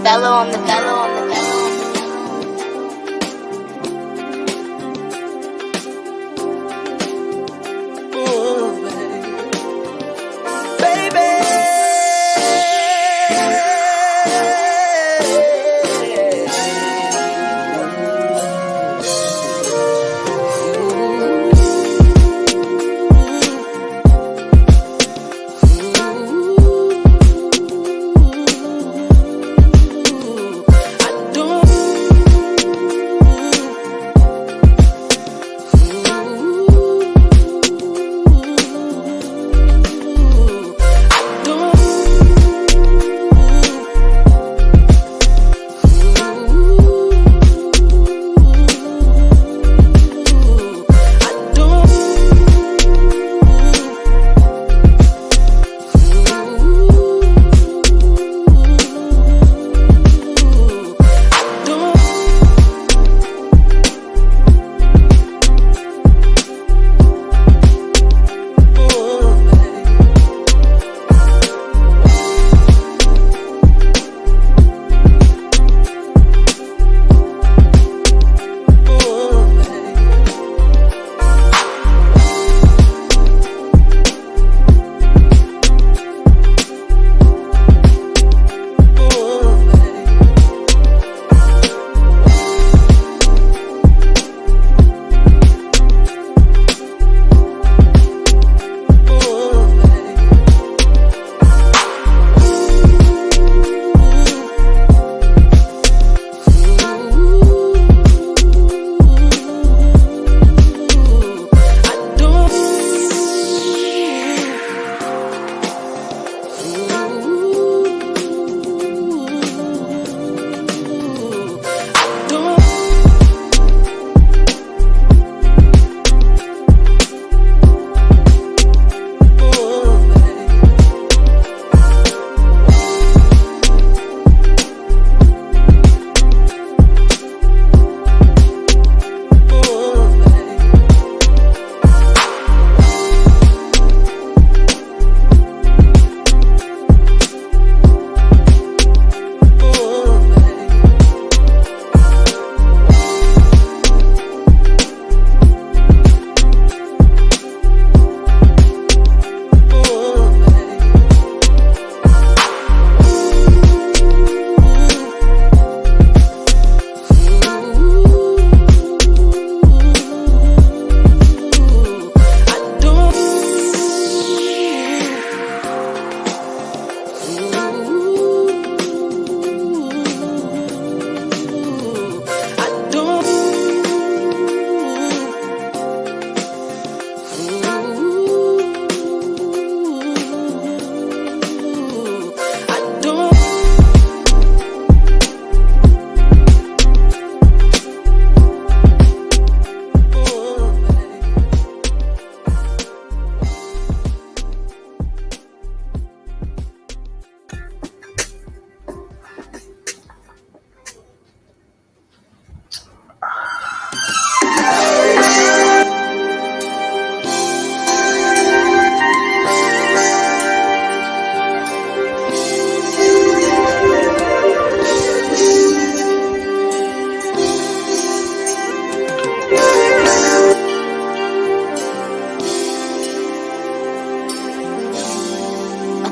Othello on the bellow on the bellow.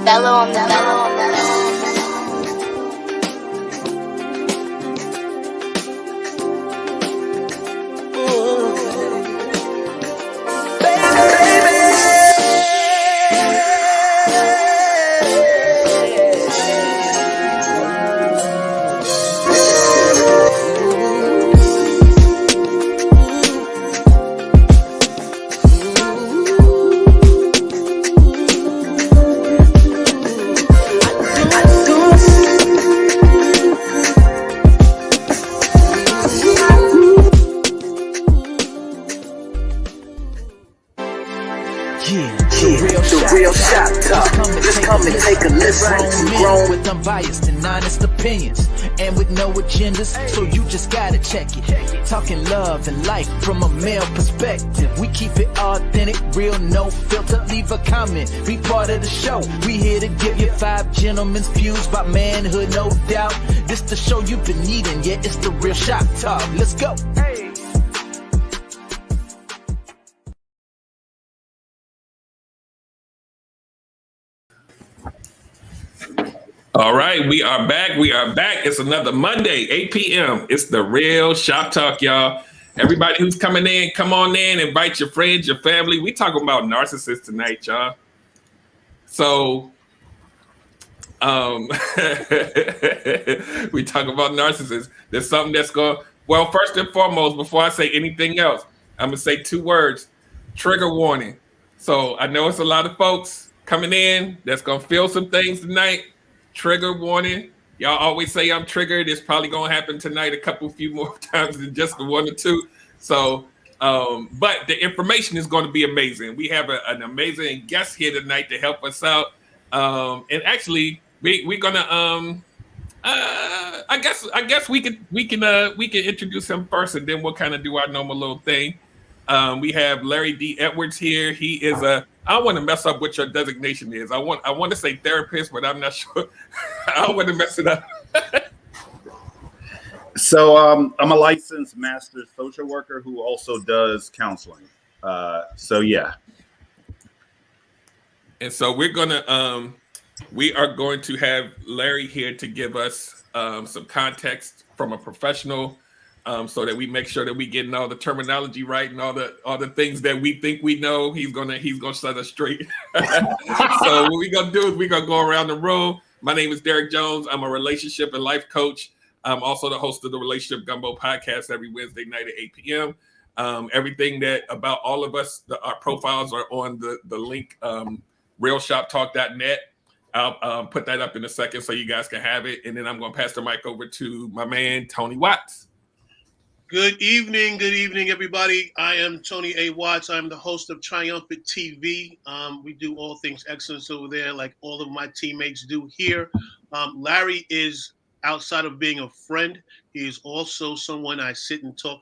Othello on the bellow on the bellow. honest opinions and with no agendas, so you just gotta check it. Talking love and life from a male perspective. We keep it authentic, real, no filter. Leave a comment, be part of the show. We here to give you 5 gentlemen's views about manhood, no doubt. This the show you've been needing, yeah, it's the Real Shop Talk. Let's go. All right, we are back. We are back. It's another Monday, 8 p.m. It's the Real Shop Talk, y'all. Everybody who's coming in, come on in, invite your friends, your family. We talking about narcissists tonight, y'all. So, we talk about narcissists. There's something that's going. Well, first and foremost, before I say anything else, I'm gonna say 2 words: trigger warning. So I know it's a lot of folks coming in that's gonna feel some things tonight. Trigger warning. Y'all always say I'm triggered. It's probably gonna happen tonight a few more times than just the 1 or 2. So, but the information is going to be amazing. We have an amazing guest here tonight to help us out. And actually, we're gonna I guess we can introduce him first, and then we'll kind of do our normal little thing. We have Larry D. Edwards here. He is I don't want to mess up what your designation is. I want to say therapist, but I'm not sure. I don't want to mess it up. So I'm a licensed master social worker who also does counseling. So yeah. And so we are going to have Larry here to give us some context from a professional, so that we make sure that we getting all the terminology right and all the things that we think we know. He's gonna set us straight. So what we're gonna do is we're gonna go around the room. My name is Derek Jones. I'm a relationship and life coach. I'm also the host of the Relationship Gumbo podcast every Wednesday night at 8 p.m. Everything that about all of us, our profiles are on the link, realshoptalk.net. I'll put that up in a second so you guys can have it. And then I'm going to pass the mic over to my man, Tony Watts. Good evening, everybody. I am Tony A. Watts. I'm the host of Triumphant TV. We do all things excellence over there, like all of my teammates do here. Larry is, outside of being a friend, he is also someone I sit and tell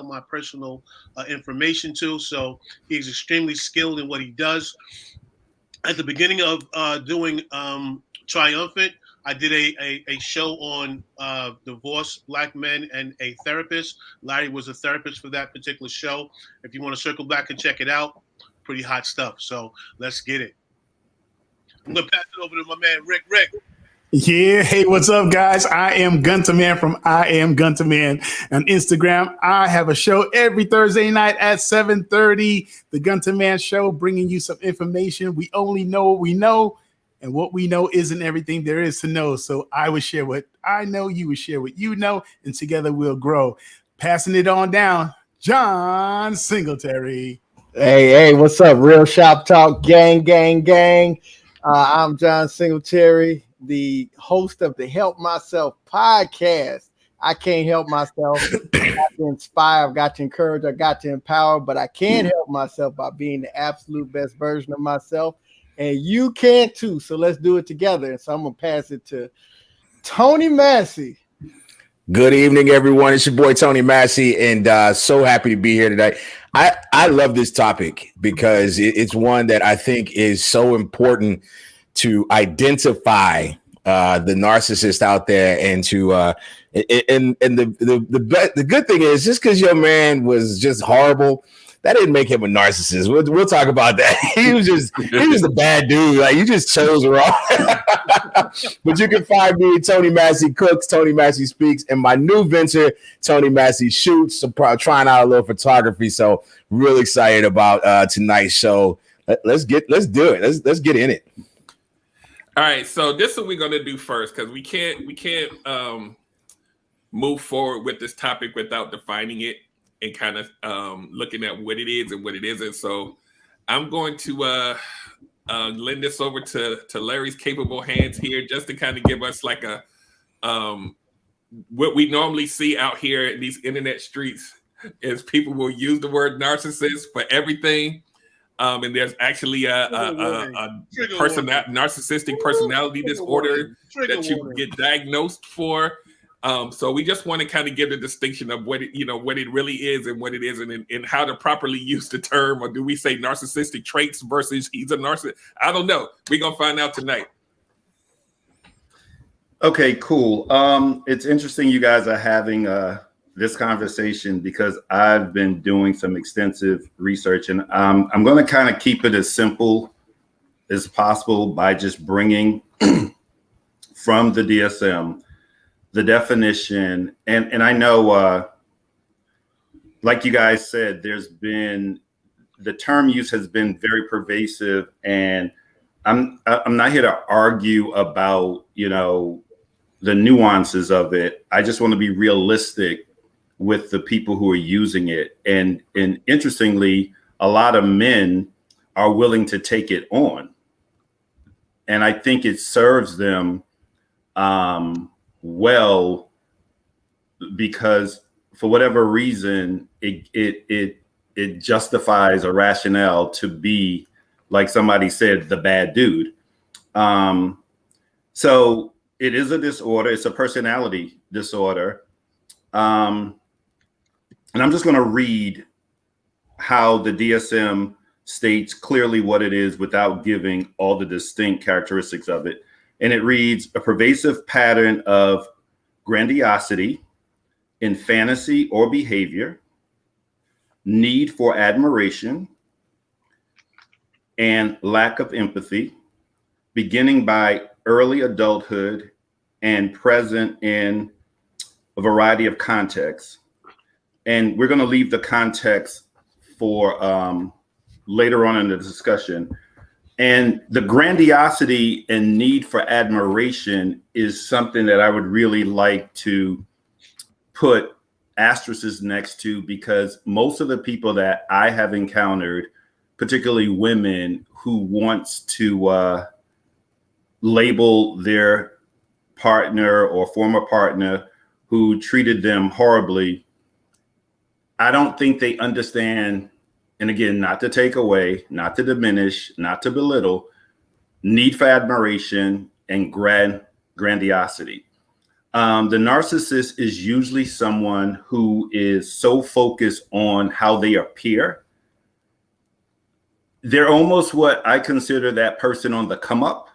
my personal information to. So he's extremely skilled in what he does. At the beginning of doing Triumphant, I did a show on divorced Black men and a therapist. Larry was a therapist for that particular show. If you want to circle back and check it out, pretty hot stuff. So let's get it. I'm going to pass it over to my man, Rick. Yeah, hey, what's up, guys? I am Gunter Man from I Am Gunter Man on Instagram. I have a show every Thursday night at 7:30, the Gunter Man Show, bringing you some information. We only know what we know, and what we know isn't everything there is to know. So I would share what I know, you would share what you know, and together we'll grow. Passing it on down, John Singletary. Hey, what's up? Real Shop Talk, gang. I'm John Singletary, the host of the Help Myself podcast. I can't help myself. I got to inspire, I've got to encourage, I got to empower, but I can help myself by being the absolute best version of myself. And you can too. So let's do it together. And so I'm going to pass it to Tony Massey. Good evening, everyone. It's your boy, Tony Massey, and so happy to be here today. I love this topic because it's one that I think is so important to identify the narcissist out there, and to the good thing is, just because your man was just horrible, that didn't make him a narcissist. We'll talk about that. He was a bad dude. Like, you just chose wrong. But you can find me, Tony Massey Cooks, Tony Massey Speaks, and my new venture, Tony Massey Shoots. So trying out a little photography. So really excited about tonight's show. Let's do it. Let's get in it. All right. So this is what we're gonna do first, because we can't move forward with this topic without defining it and kind of looking at what it is and what it isn't. So I'm going to lend this over to Larry's capable hands here, just to kind of give us like a what we normally see out here in these internet streets is people will use the word narcissist for everything. And there's actually a narcissistic personality disorder that you can get diagnosed for. So we just want to kind of give the distinction of what it really is and what it isn't, and how to properly use the term. Or do we say narcissistic traits versus he's a narcissist? I don't know. We're gonna find out tonight. Okay, cool. It's interesting you guys are having this conversation because I've been doing some extensive research, and I'm going to kind of keep it as simple as possible by just bringing from the DSM the definition. And I know, like you guys said, the term use has been very pervasive, and I'm not here to argue about, the nuances of it. I just want to be realistic with the people who are using it. And interestingly, a lot of men are willing to take it on. And I think it serves them well, because for whatever reason, it justifies a rationale to be, like somebody said, the bad dude. So it is a disorder. It's a personality disorder. And I'm just going to read how the DSM states clearly what it is without giving all the distinct characteristics of it. And it reads: a pervasive pattern of grandiosity in fantasy or behavior, need for admiration, and lack of empathy, beginning by early adulthood and present in a variety of contexts. And we're going to leave the context for later on in the discussion. And the grandiosity and need for admiration is something that I would really like to put asterisks next to, because most of the people that I have encountered, particularly women who wants to label their partner or former partner who treated them horribly, I don't think they understand, and again, not to take away, not to diminish, not to belittle, need for admiration and grandiosity. The narcissist is usually someone who is so focused on how they appear. They're almost what I consider that person on the come up,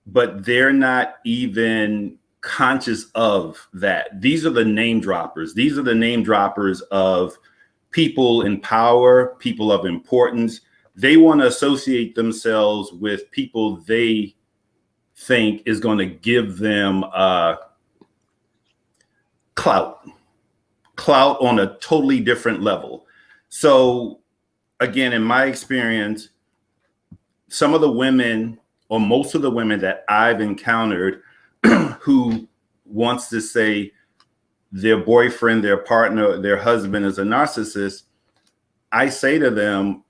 but they're not even conscious of that. These are the name droppers. These are the name droppers of people in power, people of importance. They want to associate themselves with people they think is going to give them clout on a totally different level. So again, in my experience, some of the women, or most of the women that I've encountered who wants to say their boyfriend, their partner, their husband is a narcissist, I say to them,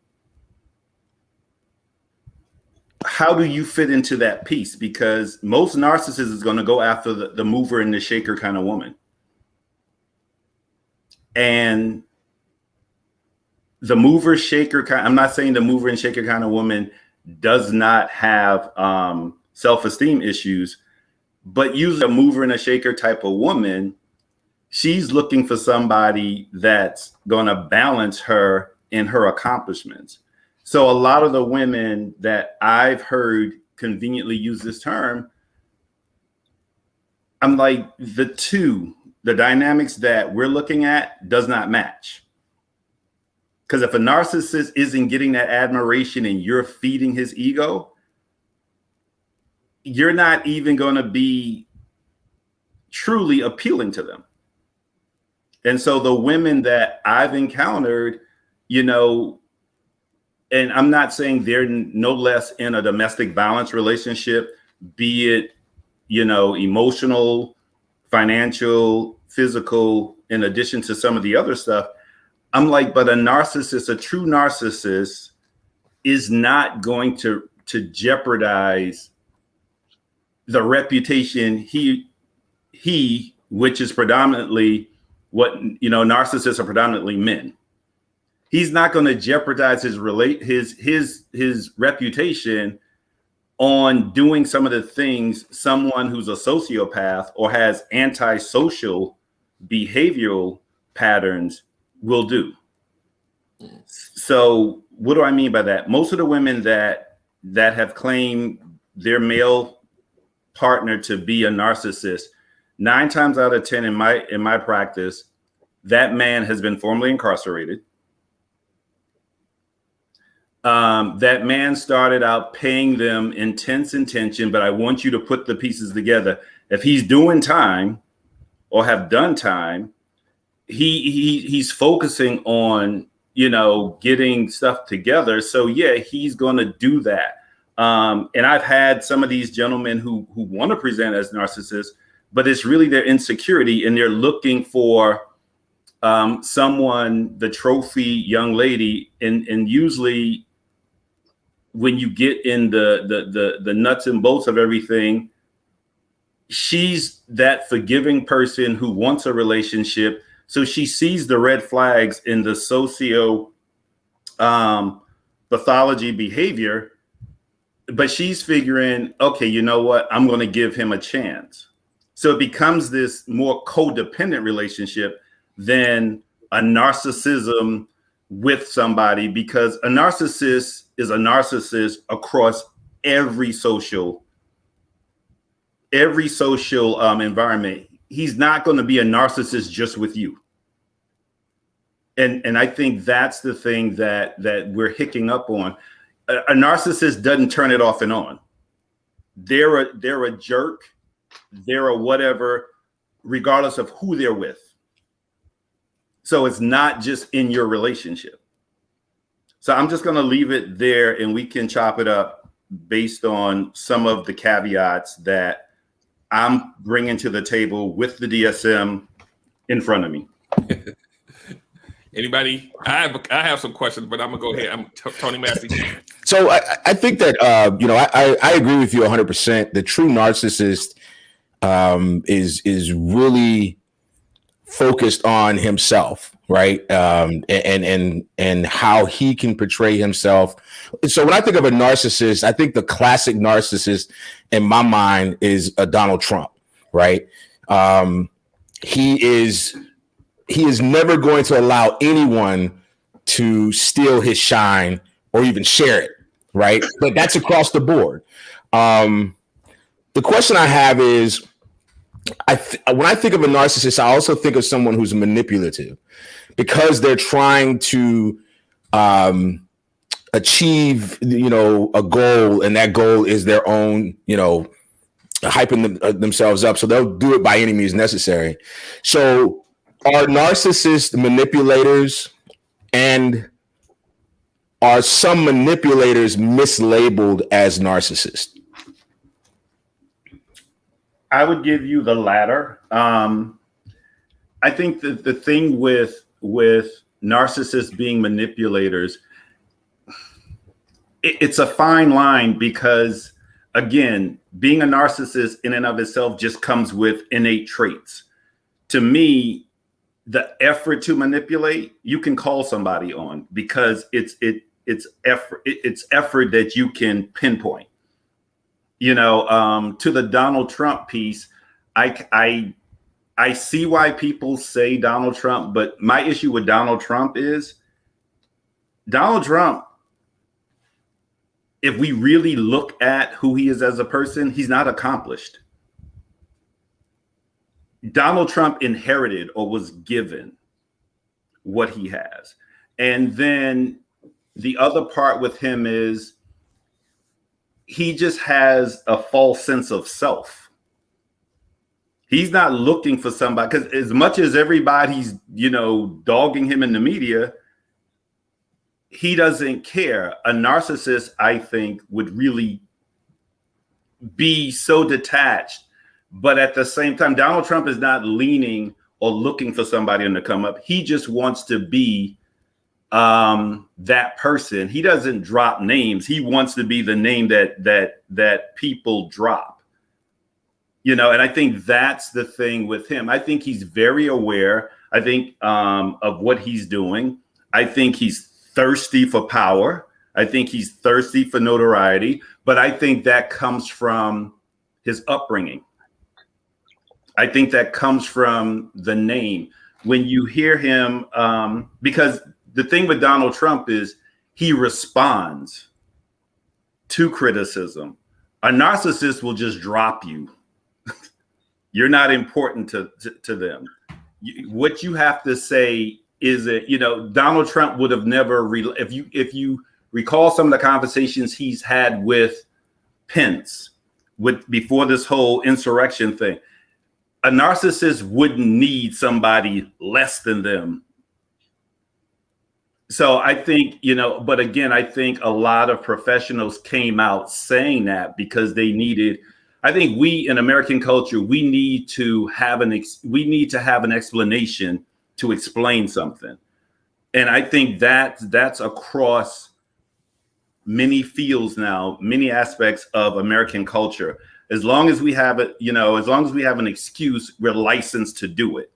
how do you fit into that piece? Because most narcissists is going to go after the mover and the shaker kind of woman. And the mover shaker kind, I'm not saying the mover and shaker kind of woman does not have self-esteem issues, but usually a mover and a shaker type of woman, she's looking for somebody that's going to balance her in her accomplishments. So a lot of the women that I've heard conveniently use this term, I'm like, the dynamics that we're looking at does not match. Because if a narcissist isn't getting that admiration and you're feeding his ego, you're not even going to be truly appealing to them. And so the women that I've encountered, and I'm not saying they're no less in a domestic violence relationship, be it, emotional, financial, physical, in addition to some of the other stuff. I'm like, but a narcissist, a true narcissist, is not going to jeopardize the reputation he, which is predominantly what, narcissists are predominantly men. he's not going to jeopardize his reputation on doing some of the things someone who's a sociopath or has antisocial behavioral patterns will do. So what do I mean by that? Most of the women that have claimed their male partner to be a narcissist, 9 times out of 10 in my practice, that man has been formerly incarcerated. That man started out paying them intense attention, but I want you to put the pieces together. If he's doing time or have done time, he's focusing on, getting stuff together. So yeah, he's going to do that. And I've had some of these gentlemen who want to present as narcissists, but it's really their insecurity, and they're looking for someone, the trophy young lady, and usually when you get in the nuts and bolts of everything, she's that forgiving person who wants a relationship. So she sees the red flags in the socio pathology behavior, but she's figuring, okay, you know what? I'm going to give him a chance. So it becomes this more codependent relationship than a narcissism with somebody, because a narcissist is a narcissist across every social environment. He's not going to be a narcissist just with you. And I think that's the thing that we're hicking up on. A narcissist doesn't turn it off and on. They're a jerk. They're a whatever, regardless of who they're with. So it's not just in your relationship. So I'm just going to leave it there, and we can chop it up based on some of the caveats that I'm bringing to the table with the DSM in front of me. Anybody? I have some questions, but I'm gonna go ahead. I'm Tony Massey. So I think that I agree with you 100%. The true narcissist is really focused on himself, right? And how he can portray himself. So when I think of a narcissist, I think the classic narcissist in my mind is a Donald Trump, right? He is never going to allow anyone to steal his shine or even share it, right? But that's across the board. The question I have is, when I think of a narcissist, I also think of someone who's manipulative, because they're trying to achieve, a goal, and that goal is their own, hyping themselves up. So they'll do it by any means necessary. So are narcissists manipulators, and are some manipulators mislabeled as narcissists? I would give you the latter. I think that the thing with narcissists being manipulators, it's a fine line, because again, being a narcissist in and of itself just comes with innate traits. To me, the effort to manipulate, you can call somebody on, because it's effort that you can pinpoint. To the Donald Trump piece, I see why people say Donald Trump, but my issue with Donald Trump is Donald Trump, if we really look at who he is as a person, he's not accomplished. Donald Trump inherited or was given what he has. And then the other part with him is he just has a false sense of self. He's not looking for somebody, because as much as everybody's, dogging him in the media, he doesn't care. A narcissist, I think, would really be so detached. But at the same time, Donald Trump is not leaning or looking for somebody to come up. He just wants to be that person. He doesn't drop names. He wants to be the name that people drop. And I think that's the thing with him. I think he's very aware, I think, of what he's doing. I think he's thirsty for power. I think he's thirsty for notoriety, but I think that comes from his upbringing. I think that comes from the name. When you hear him, because the thing with Donald Trump is he responds to criticism. A narcissist will just drop you. You're not important to them. What you have to say is that, Donald Trump would have never, if you recall some of the conversations he's had with Pence before this whole insurrection thing, a narcissist wouldn't need somebody less than them. So I think, but again, I think a lot of professionals came out saying that because they needed, I think we in American culture, we need to have an explanation to explain something. And I think that's across many fields now, many aspects of American culture. As long as we have it, as long as we have an excuse, we're licensed to do it.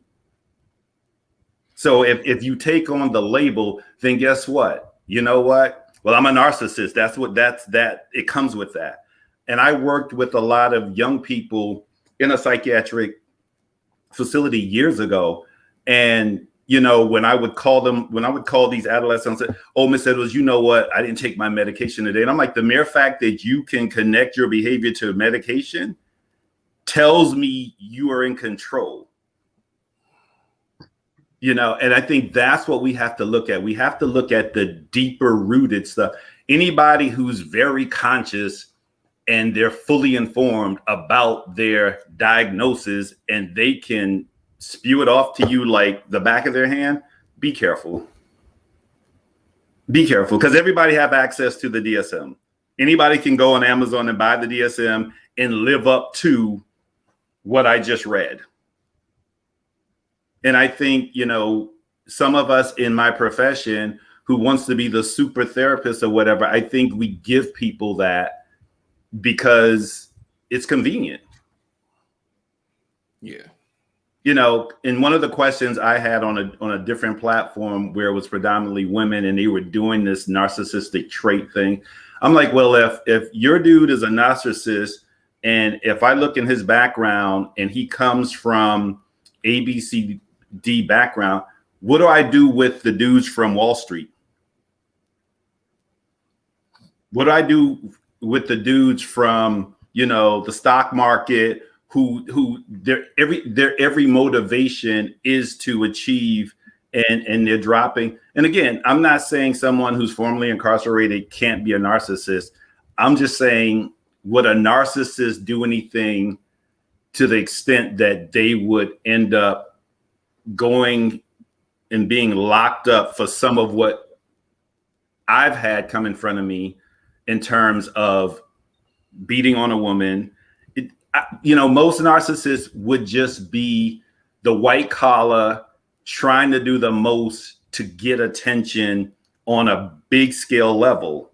So if you take on the label, then guess what? You know what? Well, I'm a narcissist. It comes with that. And I worked with a lot of young people in a psychiatric facility years ago. And, when I would call these adolescents, oh, Miss Edwards, you know what? I didn't take my medication today. And I'm like, the mere fact that you can connect your behavior to medication tells me you are in control. And I think that's what we have to look at. We have to look at the deeper rooted stuff. Anybody who's very conscious and they're fully informed about their diagnosis and they can spew it off to you like the back of their hand, be careful. Be careful, because everybody have access to the DSM. Anybody can go on Amazon and buy the DSM and live up to what I just read. And I think, some of us in my profession who wants to be the super therapist or whatever, I think we give people that because it's convenient. Yeah. And one of the questions I had on a different platform where it was predominantly women and they were doing this narcissistic trait thing. I'm like, well, if your dude is a narcissist and if I look in his background and he comes from ABCD background, what do I do with the dudes from Wall Street? What do I do with the dudes from, the stock market who their every motivation is to achieve and they're dropping? And again, I'm not saying someone who's formerly incarcerated can't be a narcissist. I'm just saying, would a narcissist do anything to the extent that they would end up going and being locked up for some of what I've had come in front of me in terms of beating on a woman? Most narcissists would just be the white collar trying to do the most to get attention on a big scale level.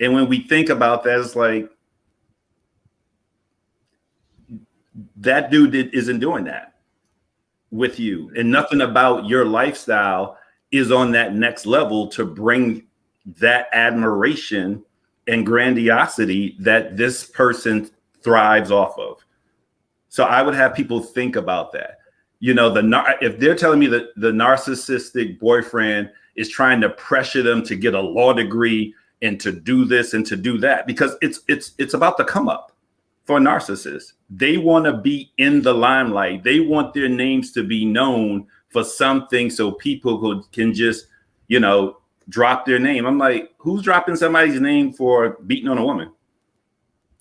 And when we think about that, it's like, that dude isn't doing that with you, and nothing about your lifestyle is on that next level to bring that admiration and grandiosity that this person thrives off of. So I would have people think about that. If they're telling me that the narcissistic boyfriend is trying to pressure them to get a law degree and to do this and to do that, because it's about the come up for a narcissist. They want to be in the limelight. They want their names to be known for something so people can just, drop their name. I'm like, who's dropping somebody's name for beating on a woman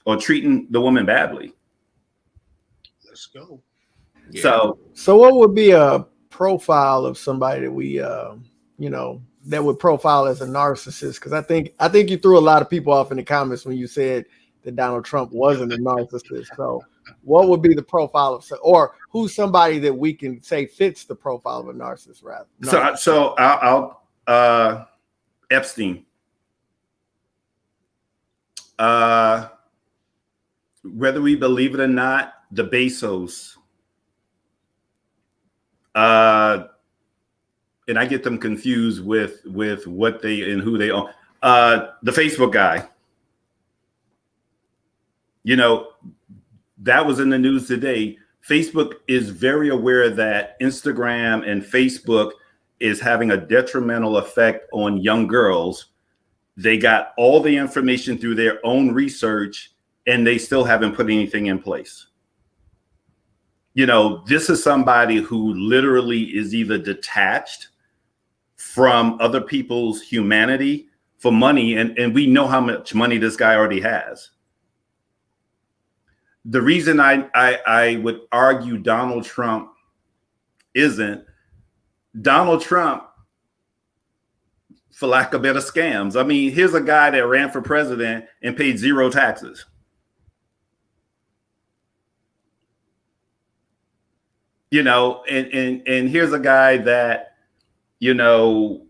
or treating the woman badly? Let's go. Yeah. So what would be a profile of somebody that we, that would profile as a narcissist? Because I think you threw a lot of people off in the comments when you said that Donald Trump wasn't a narcissist. So what would be the profile of, or who's somebody that we can say fits the profile of a narcissist rather? So I'll Epstein. Whether we believe it or not, the Bezos. and I get them confused with what they and who they own. The Facebook guy, you know, that was in the news today. Facebook is very aware that Instagram and Facebook is having a detrimental effect on young girls. They got all the information through their own research, and they still haven't put anything in place. You know, this is somebody who literally is either detached from other people's humanity for money, and we know how much money this guy already has. The reason I would argue Donald Trump isn't, Donald Trump, for lack of better, scams. I mean, here's a guy that ran for president and paid zero taxes. You know, and here's a guy that, you know,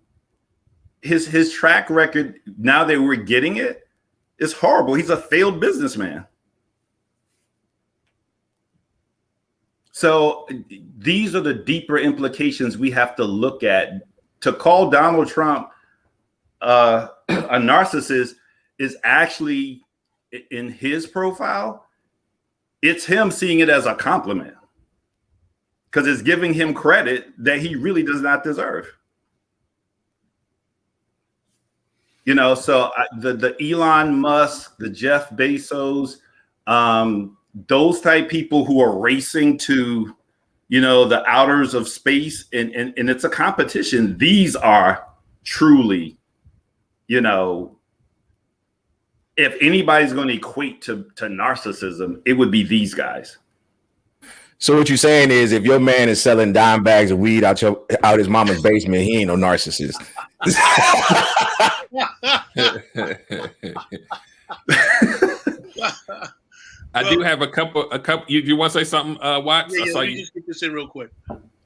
his track record, now that we're getting it, is horrible. He's a failed businessman. So these are the deeper implications we have to look at. To call Donald Trump a narcissist is actually, in his profile, it's him seeing it as a compliment, because it's giving him credit that he really does not deserve. You know, so the Elon Musk, the Jeff Bezos, those type people who are racing to, you know, the outers of space, and it's a competition. These are truly, you know, if anybody's going to equate to narcissism, it would be these guys. So what you're saying is, if your man is selling dime bags of weed out his mama's basement, he ain't no narcissist. I do have a couple. You want to say something, Watts? Yeah, let me just get this in real quick.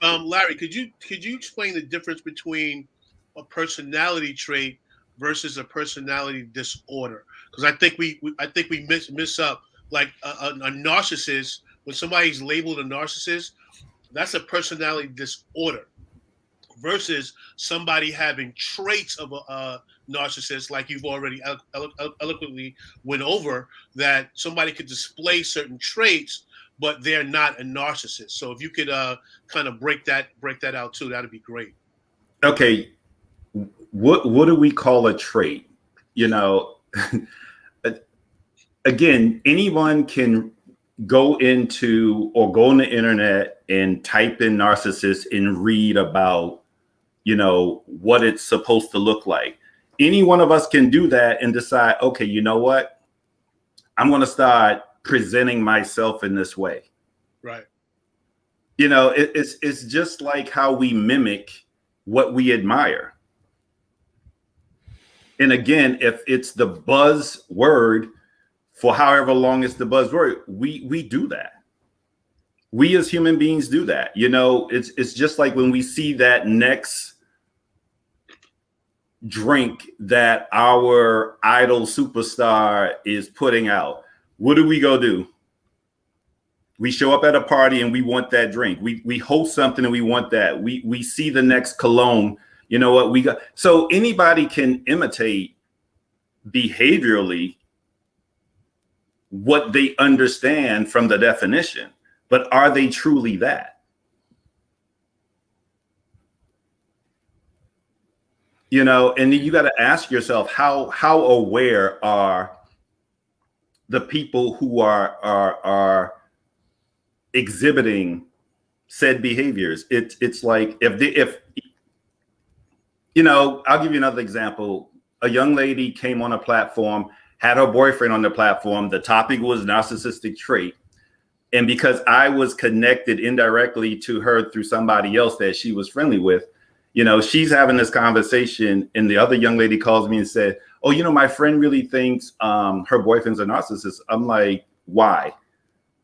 Larry, could you explain the difference between a personality trait versus a personality disorder? Because I think we miss up, like a narcissist. When somebody's labeled a narcissist, that's a personality disorder, versus somebody having traits of a narcissist, like you've already eloquently went over, that somebody could display certain traits, but they're not a narcissist. So if you could kind of break that out too, that'd be great. Okay, what do we call a trait? You know, again, anyone can go into or go on the internet and type in narcissist and read about, you know, what it's supposed to look like. Any one of us can do that and decide, okay, you know what? I'm going to start presenting myself in this way. Right. You know, it's just like how we mimic what we admire. And again, if it's the buzzword for however long it's the buzzword, we do that. We as human beings do that. You know, it's just like when we see that next drink that our idol superstar is putting out. What do we go do? We show up at a party and we want that drink. We host something and we want that. We see the next cologne. You know what we got? So anybody can imitate behaviorally what they understand from the definition, but are they truly that? You know, and then you got to ask yourself, how aware are the people who are exhibiting said behaviors? It's like if you know, I'll give you another example. A young lady came on a platform, had her boyfriend on the platform. The topic was narcissistic trait. And because I was connected indirectly to her through somebody else that she was friendly with, you know, she's having this conversation and the other young lady calls me and said, oh, you know, my friend really thinks her boyfriend's a narcissist. I'm like, why?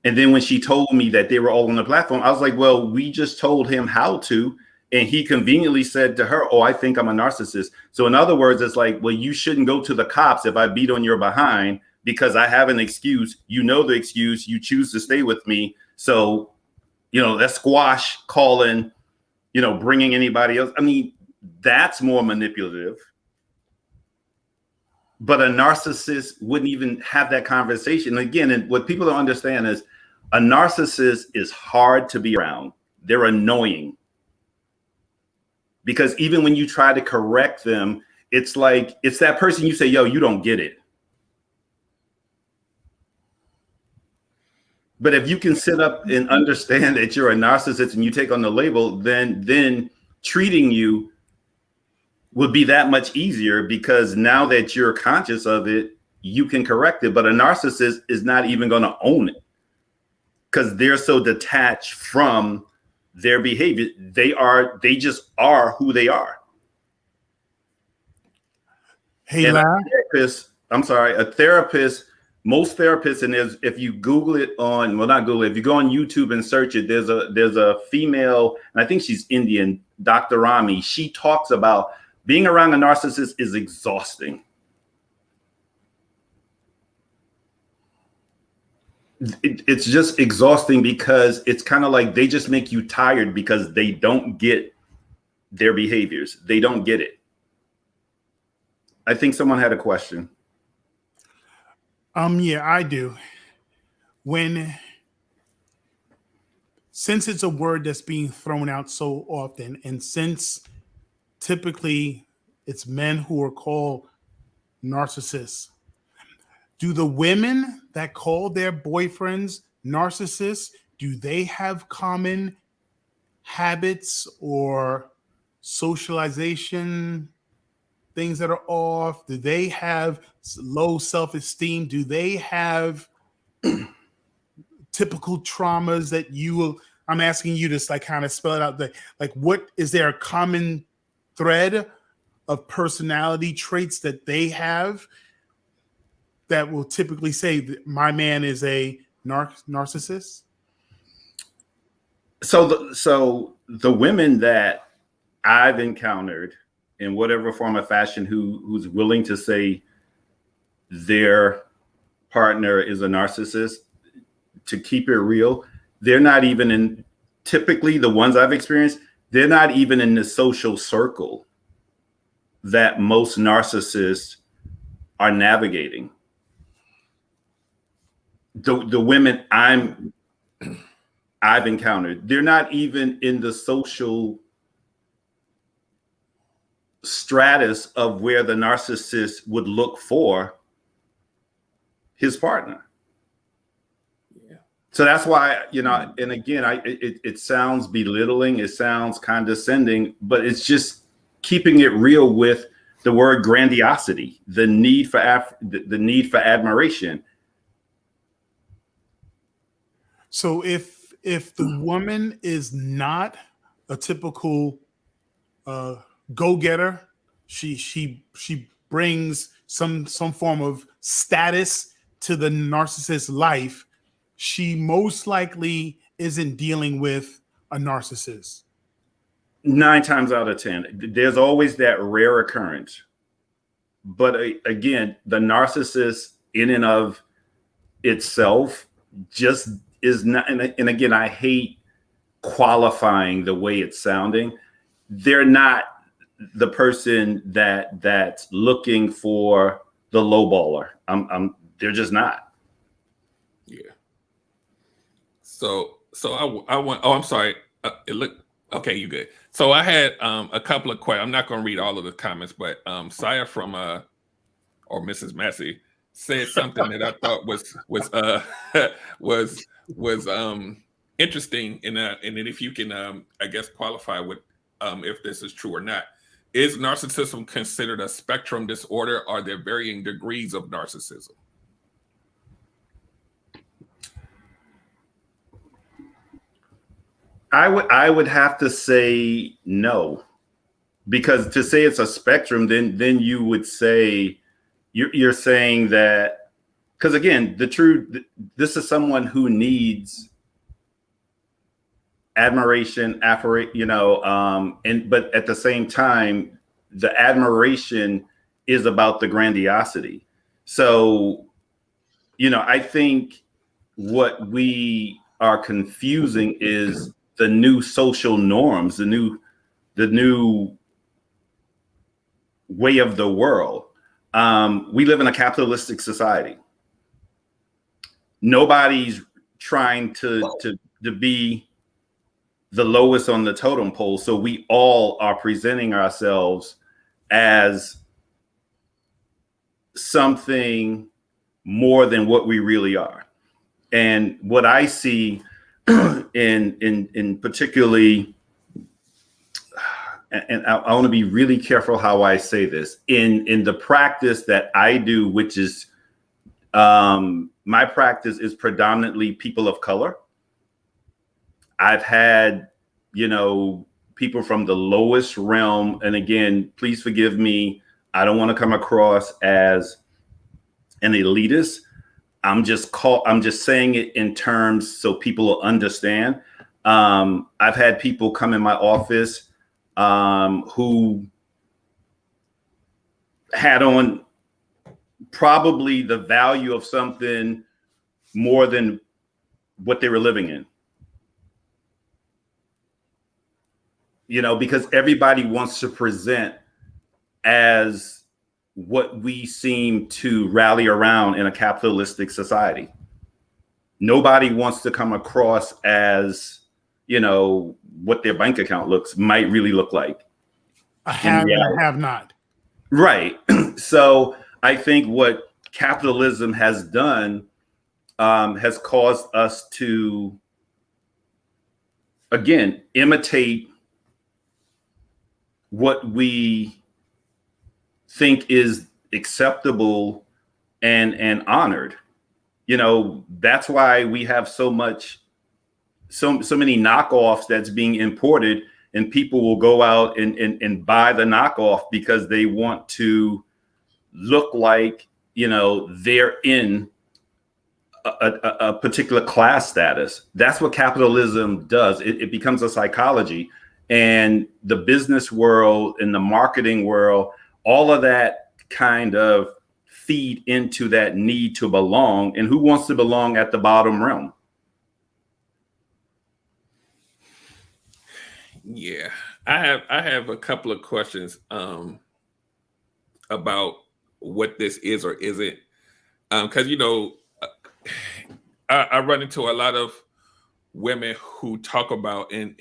And then when she told me that they were all on the platform, I was like, well, we just told him how to. And he conveniently said to her, oh, I think I'm a narcissist. So in other words, it's like, well, you shouldn't go to the cops if I beat on your behind because I have an excuse. You know the excuse. You choose to stay with me. So, you know, let's squash calling, you know, bringing anybody else. I mean, that's more manipulative. But a narcissist wouldn't even have that conversation. Again, and what people don't understand is a narcissist is hard to be around. They're annoying. Because even when you try to correct them, it's like, it's that person you say, yo, you don't get it. But if you can sit up and understand that you're a narcissist and you take on the label, then treating you would be that much easier, because now that you're conscious of it, you can correct it. But a narcissist is not even going to own it because they're so detached from their behavior. They just are who they are. Hey, and Lara. a therapist, most therapists, and if you Google it on, well, not Google it, if you go on YouTube and search it, there's a female, and I think she's Indian, Dr. Rami. She talks about being around a narcissist is exhausting. It's just exhausting because it's kind of like they just make you tired because they don't get their behaviors. They don't get it. I think someone had a question. Yeah, I do. Since it's a word that's being thrown out so often, and since typically it's men who are called narcissists, do the women that call their boyfriends narcissists, do they have common habits or socialization things that are off? Do they have low self-esteem? Do they have typical traumas that I'm asking you to like kind of spell it out. Like, what is there a common thread of personality traits that they have that will typically say that my man is a narcissist? So the women that I've encountered in whatever form of fashion who's willing to say their partner is a narcissist, to keep it real, they're not even typically the ones I've experienced, they're not even in the social circle that most narcissists are navigating. The women I've encountered, they're not even in the social stratus of where the narcissist would look for his partner. Yeah. So that's why, and again, it sounds belittling, it sounds condescending, but it's just keeping it real with the word grandiosity, the need for admiration. So if the woman is not a typical go-getter, she brings some form of status to the narcissist's life, she most likely isn't dealing with a narcissist. 9 times out of 10, there's always that rare occurrence. But again, the narcissist in and of itself just is not, and again, I hate qualifying the way it's sounding. They're not the person that's looking for the lowballer. They're just not. Yeah. So I want. Oh, I'm sorry. Okay. You good? So I had a couple of questions. I'm not going to read all of the comments, but Saya from or Mrs. Massey said something that I thought was interesting, and then if you can, I guess, qualify with if this is true or not. Is narcissism considered a spectrum disorder? Are there varying degrees of narcissism? I would have to say no, because to say it's a spectrum, then you would say you're saying that, because again, this is someone who needs admiration, but at the same time, the admiration is about the grandiosity. So, I think what we are confusing is the new social norms, the new way of the world. We live in a capitalistic society. Nobody's trying to be the lowest on the totem pole. So we all are presenting ourselves as something more than what we really are. And what I see in particularly, and I want to be really careful how I say this, in the practice that I do, which is my practice is predominantly people of color. I've had, people from the lowest realm. And again, please forgive me. I don't want to come across as an elitist. I'm just saying it in terms so people will understand. I've had people come in my office who had on probably the value of something more than what they were living in. Because everybody wants to present as what we seem to rally around in a capitalistic society. Nobody wants to come across as, what their bank account might really look like. I have and I have not. Right. So I think what capitalism has done has caused us to, again, imitate what we think is acceptable and honored. That's why we have so many knockoffs that's being imported, and people will go out and buy the knockoff because they want to look like, they're in a particular class status. That's what capitalism does. It becomes a psychology. And the business world and the marketing world, all of that kind of feed into that need to belong. And who wants to belong at the bottom realm? Yeah, I have a couple of questions about what this is or isn't, because I run into a lot of women who talk about, and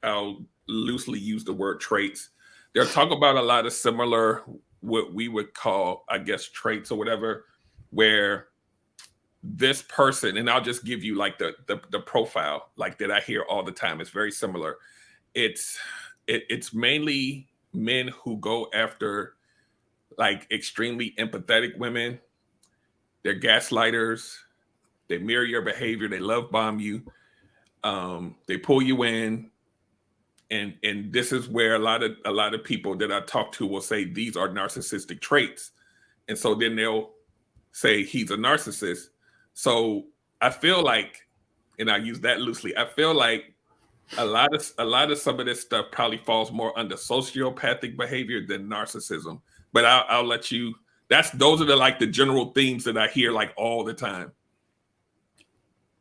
I'll loosely use the word traits. They'll talk about a lot of similar, what we would call, I guess, traits or whatever, where this person, and I'll just give you like the profile like that I hear all the time. It's very similar. It's mainly men who go after like extremely empathetic women. They're gaslighters. They mirror your behavior. They love bomb you. They pull you in. And this is where a lot of people that I talk to will say these are narcissistic traits. And so then they'll say he's a narcissist. So I feel like, and I use that loosely, I feel like a lot of some of this stuff probably falls more under sociopathic behavior than narcissism. But I'll let you, those are the general themes that I hear like all the time.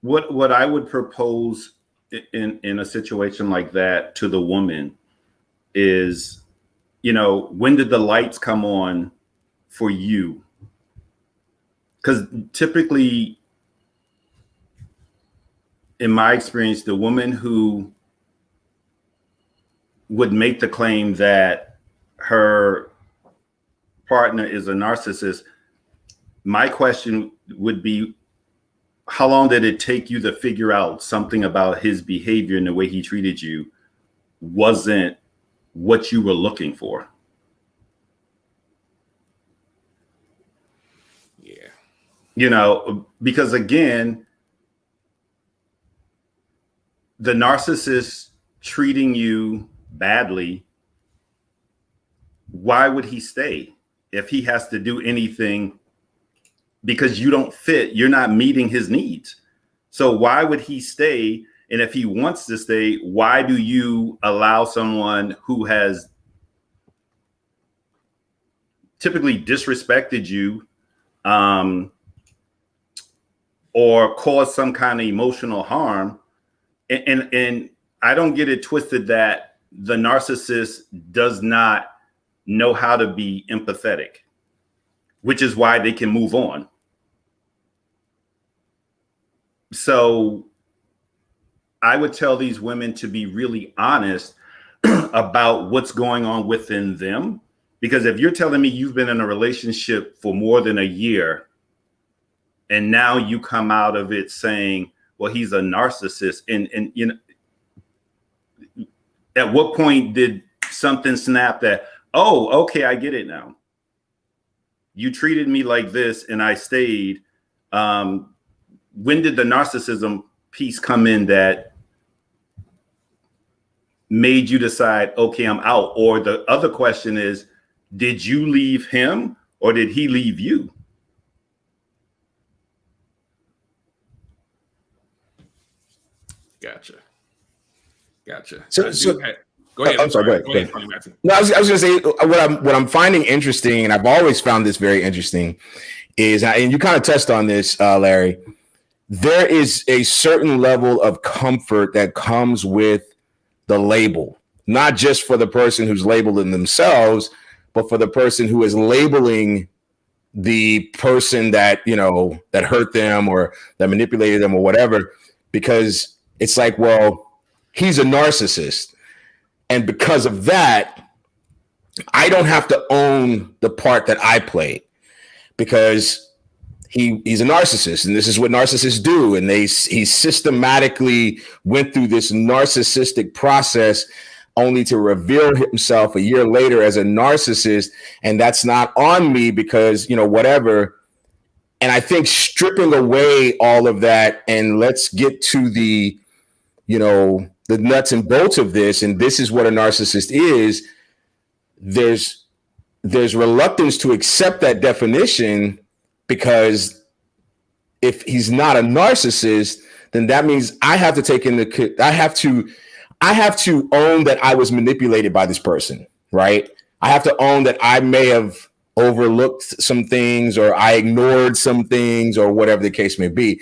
What I would propose in a situation like that to the woman is, when did the lights come on for you? Because typically, in my experience, the woman who would make the claim that her partner is a narcissist, my question would be, how long did it take you to figure out something about his behavior and the way he treated you wasn't what you were looking for? Yeah. Because again, the narcissist treating you badly, why would he stay if he has to do anything? Because you don't fit, you're not meeting his needs. So why would he stay? And if he wants to stay, why do you allow someone who has typically disrespected you or caused some kind of emotional harm? And I don't get it twisted that the narcissist does not know how to be empathetic, which is why they can move on. So I would tell these women to be really honest about what's going on within them. Because if you're telling me you've been in a relationship for more than a year, and now you come out of it saying, well, he's a narcissist. And you know, at what point did something snap that, oh, okay, I get it now. You treated me like this and I stayed. When did the narcissism piece come in that made you decide, okay, I'm out? Or the other question is, did you leave him or did he leave you? Gotcha. So go ahead. I'm sorry. Go ahead. Matthew. No, I was going to say what I'm finding interesting, and I've always found this very interesting, is, and you kind of touched on this, Larry. There is a certain level of comfort that comes with the label, not just for the person who's labeling themselves, but for the person who is labeling the person that, you know, that hurt them or that manipulated them or whatever, because it's like, well, he's a narcissist. And because of that, I don't have to own the part that I played, because he's a narcissist, and this is what narcissists do. And he systematically went through this narcissistic process only to reveal himself a year later as a narcissist. And that's not on me because, you know, whatever. And I think stripping away all of that, and let's get to the, you know, the nuts and bolts of this. And this is what a narcissist is. There's reluctance to accept that definition, because if he's not a narcissist, then that means I have to I have to own that I was manipulated by this person, right? I have to own that I may have overlooked some things, or I ignored some things, or whatever the case may be.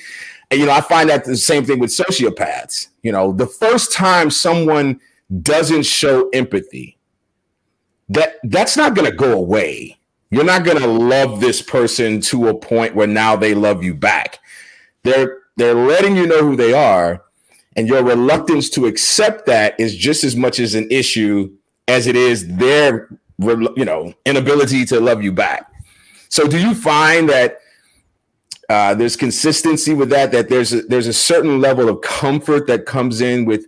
And, you know, I find that the same thing with sociopaths. You know, the first time someone doesn't show empathy, that's not going to go away. You're not going to love this person to a point where now they love you back. They're letting you know who they are, and your reluctance to accept that is just as much as an issue as it is their, you know, inability to love you back. So do you find that there's consistency with that there's a certain level of comfort that comes in with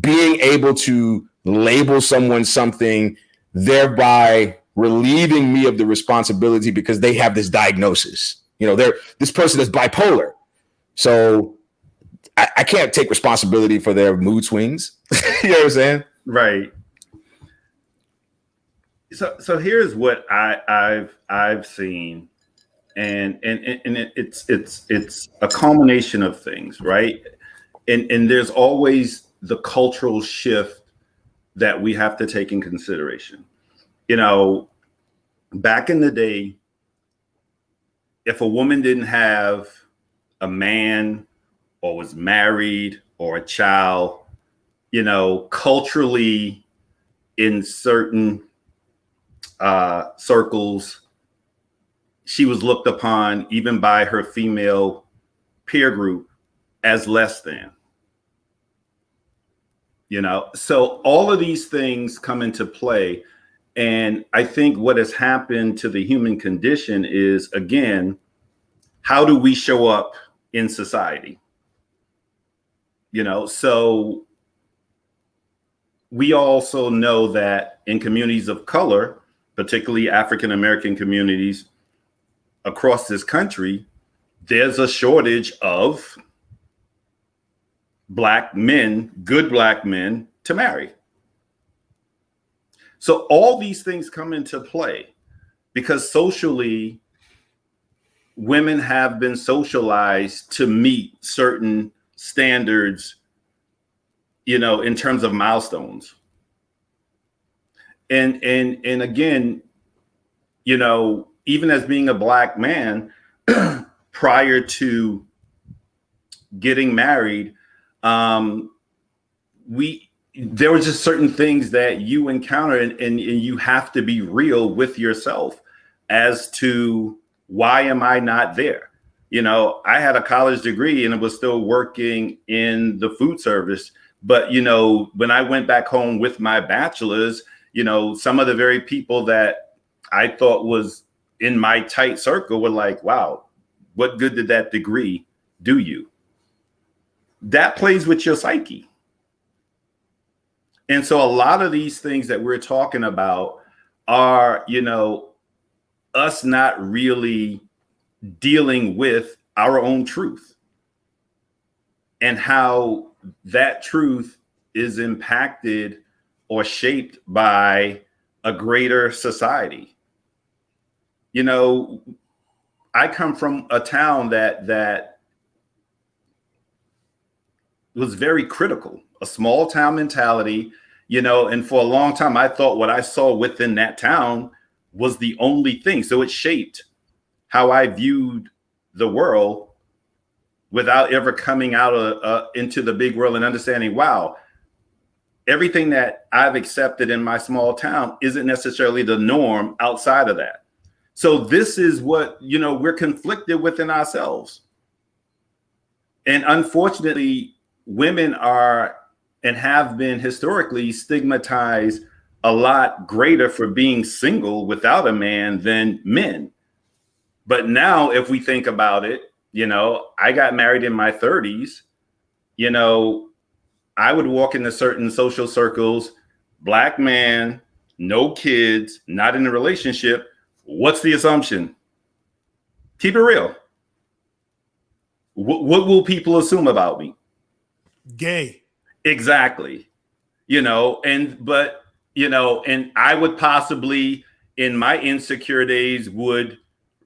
being able to label someone something, thereby relieving me of the responsibility because they have this diagnosis? You know, this person is bipolar, so I can't take responsibility for their mood swings. You know what I'm saying? Right. So here's what I've seen, and it's a culmination of things, right? And there's always the cultural shift that we have to take in consideration. You know, back in the day, if a woman didn't have a man or was married or a child, you know, culturally in certain circles, she was looked upon, even by her female peer group, as less than. You know, so all of these things come into play. And I think what has happened to the human condition is, again, how do we show up in society? You know, so we also know that in communities of color, particularly African-American communities across this country, there's a shortage of Black men, good Black men to marry. So all these things come into play because socially, women have been socialized to meet certain standards, you know, in terms of milestones. And again, you know, even as being a Black man, prior to getting married, there were just certain things that you encounter, and you have to be real with yourself as to why am I not there? You know, I had a college degree and I was still working in the food service. But, you know, when I went back home with my bachelor's, you know, some of the very people that I thought was in my tight circle were like, wow, what good did that degree do you? That plays with your psyche. And so a lot of these things that we're talking about are, you know, us not really dealing with our own truth and how that truth is impacted or shaped by a greater society. You know, I come from a town that was very critical, a small town mentality, you know, and for a long time, I thought what I saw within that town was the only thing. So it shaped how I viewed the world without ever coming out into the big world and understanding, wow, everything that I've accepted in my small town isn't necessarily the norm outside of that. So this is what, you know, we're conflicted within ourselves. And unfortunately, women are and have been historically stigmatized a lot greater for being single without a man than men. But now if we think about it, you know, I got married in my 30s, you know, I would walk into certain social circles, Black man, no kids, not in a relationship. What's the assumption? Keep it real. What will people assume about me? Gay. Exactly. You know, but you know, and I would possibly in my insecure days would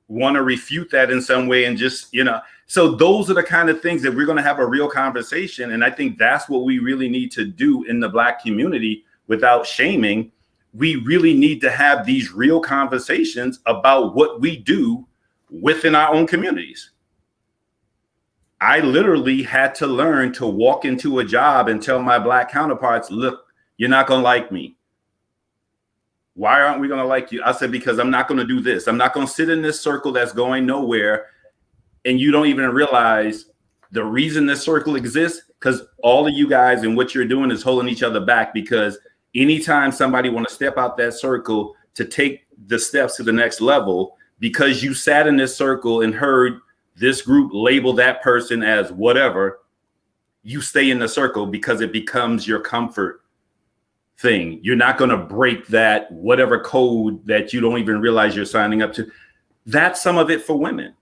want to refute that in some way and just, you know, so those are the kind of things that we're going to have a real conversation. And I think that's what we really need to do in the Black community without shaming. We really need to have these real conversations about what we do within our own communities. I literally had to learn to walk into a job and tell my Black counterparts, look, you're not going to like me. Why aren't we going to like you? I said, because I'm not going to do this. I'm not going to sit in this circle that's going nowhere. And you don't even realize the reason this circle exists, because all of you guys and what you're doing is holding each other back, because anytime somebody want to step out that circle to take the steps to the next level, because you sat in this circle and heard this group label that person as whatever, you stay in the circle because it becomes your comfort thing. You're not going to break that whatever code that you don't even realize you're signing up to. That's some of it for women.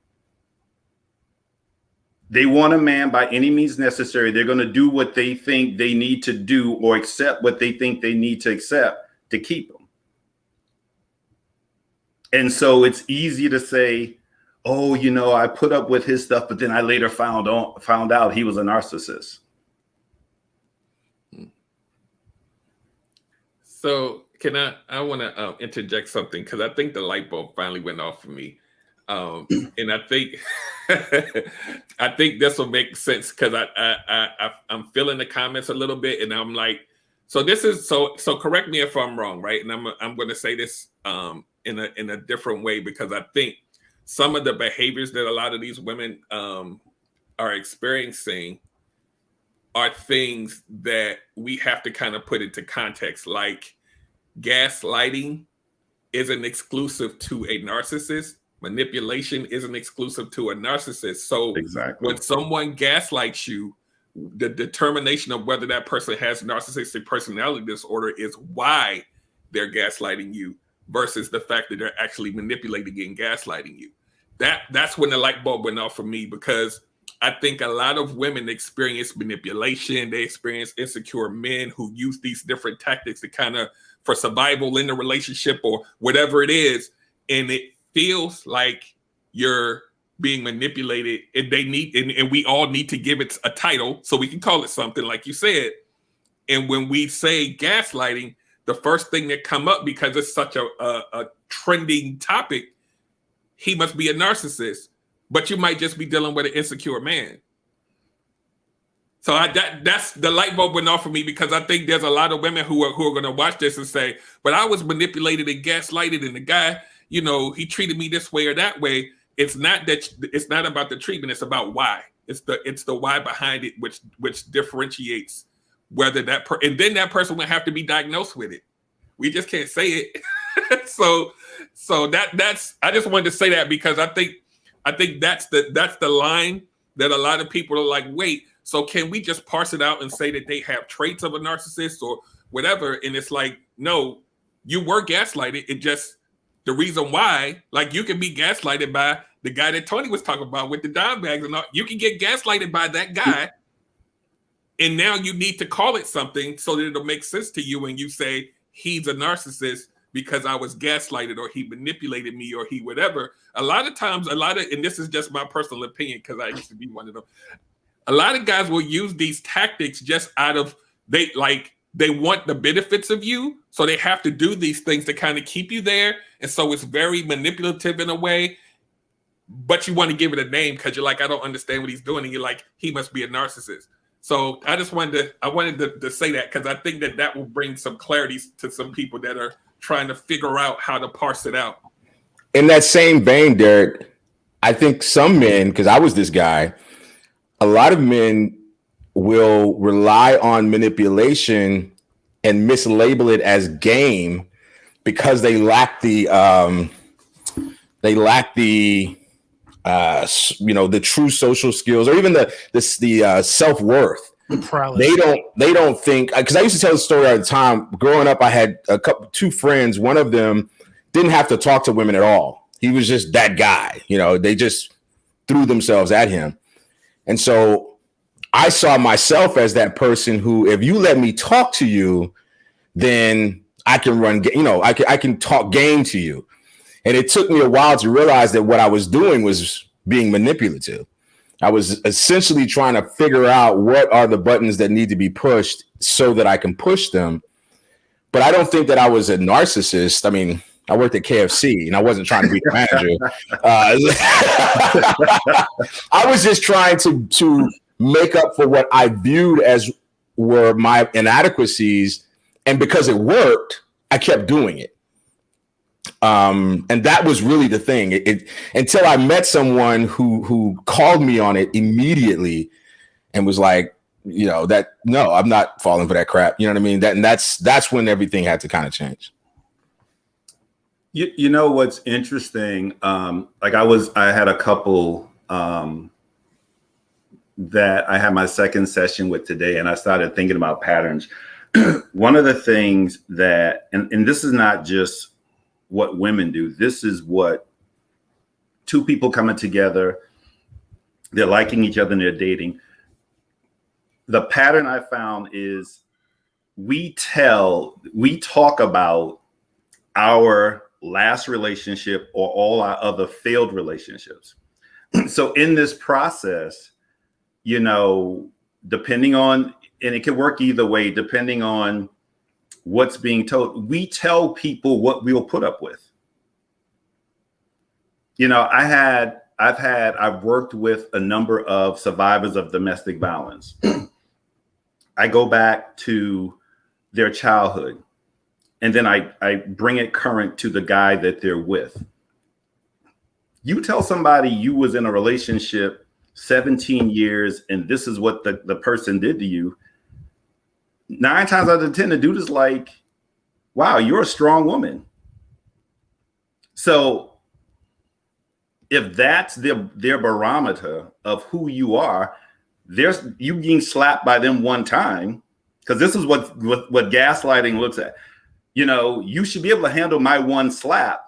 They want a man by any means necessary. They're going to do what they think they need to do or accept what they think they need to accept to keep them. And so it's easy to say, oh, you know, I put up with his stuff, but then I later found out he was a narcissist. So can I want to interject something, because I think the light bulb finally went off for me. And I think I think this will make sense, because I'm feeling the comments a little bit, and I'm like, so this is so correct me if I'm wrong, right? And I'm going to say this in a different way, because I think some of the behaviors that a lot of these women are experiencing are things that we have to kind of put into context. Like gaslighting isn't exclusive to a narcissist. Manipulation isn't exclusive to a narcissist. So exactly. When someone gaslights you, the determination of whether that person has narcissistic personality disorder is why they're gaslighting you, versus the fact that they're actually manipulating and gaslighting you. That's when the light bulb went off for me, because I think a lot of women experience manipulation. They experience insecure men who use these different tactics to kind of for survival in the relationship or whatever it is. And it feels like you're being manipulated, and they need, and we all need to give it a title so we can call it something, like you said. And when we say gaslighting, the first thing that come up, because it's such a trending topic, he must be a narcissist. But you might just be dealing with an insecure man. So that's the light bulb went off for me, because I think there's a lot of women who are going to watch this and say, but I was manipulated and gaslighted, and the guy, he treated me this way or that way. It's not about the treatment. It's about why. It's the why behind it, which differentiates whether and then that person would have to be diagnosed with it. We just can't say it. so that's I just wanted to say that, because I think that's the line that a lot of people are like, wait, so can we just parse it out and say that they have traits of a narcissist or whatever? And it's like, no, you were gaslighted. It just, the reason why, like, you can be gaslighted by the guy that Tony was talking about with the dime bags and all. You can get gaslighted by that guy, and now you need to call it something so that it'll make sense to you, and you say he's a narcissist because I was gaslighted, or he manipulated me, or he whatever. A lot of times, and this is just my personal opinion because I used to be one of them, a lot of guys will use these tactics just out of, they want the benefits of you, so they have to do these things to kind of keep you there. And so it's very manipulative in a way, but you want to give it a name because you're like, I don't understand what he's doing. And you're like, he must be a narcissist. So I wanted to say that, because I think that will bring some clarity to some people that are trying to figure out how to parse it out. In that same vein, Derek, I think some men, because I was this guy, a lot of men will rely on manipulation and mislabel it as game because they lack the the true social skills, or even the self-worth. They don't think, because I used to tell the story all the time. Growing up, I had two friends. One of them didn't have to talk to women at all. He was just that guy. They just threw themselves at him. And so I saw myself as that person who, if you let me talk to you, then I can I can talk game to you. And it took me a while to realize that what I was doing was being manipulative. I was essentially trying to figure out what are the buttons that need to be pushed so that I can push them. But I don't think that I was a narcissist. I mean, I worked at KFC and I wasn't trying to be the manager. I was just trying to make up for what I viewed as were my inadequacies. And because it worked, I kept doing it. And that was really the thing. Until I met someone who called me on it immediately and was like, no, I'm not falling for that crap. You know what I mean? That's when everything had to kind of change. You know what's interesting? I had a couple that I had my second session with today, and I started thinking about patterns. One of the things that, and this is not just what women do, this is what two people coming together, they're liking each other and they're dating. The pattern I found is we talk about our last relationship or all our other failed relationships. So in this process, depending on, and it can work either way, depending on what's being told, we tell people what we'll put up with. I've worked with a number of survivors of domestic violence. I go back to their childhood, and then I bring it current to the guy that they're with. You tell somebody you was in a relationship 17 years and this is what the person did to you, 9 times out of 10, the dude is like, wow, you're a strong woman. So if that's their barometer of who you are, you being slapped by them one time, because this is what gaslighting looks at. You should be able to handle my one slap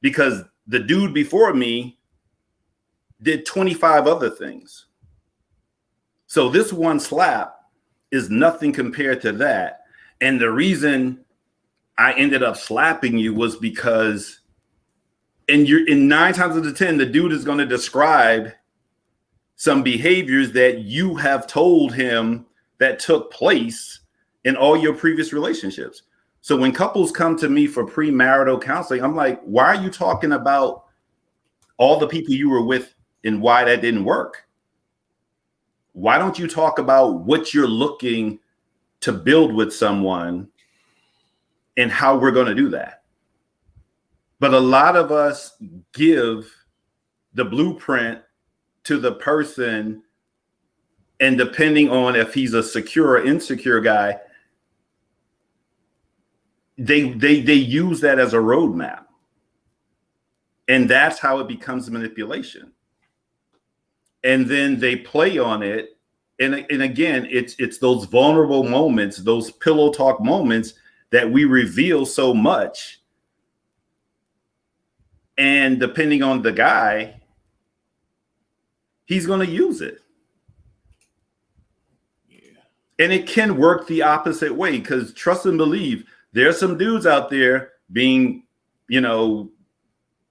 because the dude before me did 25 other things. So this one slap is nothing compared to that. And the reason I ended up slapping you was because, and you're in 9 times out of 10, the dude is going to describe some behaviors that you have told him that took place in all your previous relationships. So when couples come to me for premarital counseling, I'm like, why are you talking about all the people you were with and why that didn't work? why don't you talk about what you're looking to build with someone and how we're going to do that? But a lot of us give the blueprint to the person, and depending on if he's a secure or insecure guy, they use that as a roadmap. And that's how it becomes manipulation. And then they play on it. And again, it's those vulnerable moments, those pillow talk moments that we reveal so much. And depending on the guy, he's going to use it. Yeah. And it can work the opposite way, because trust and believe, there's some dudes out there being,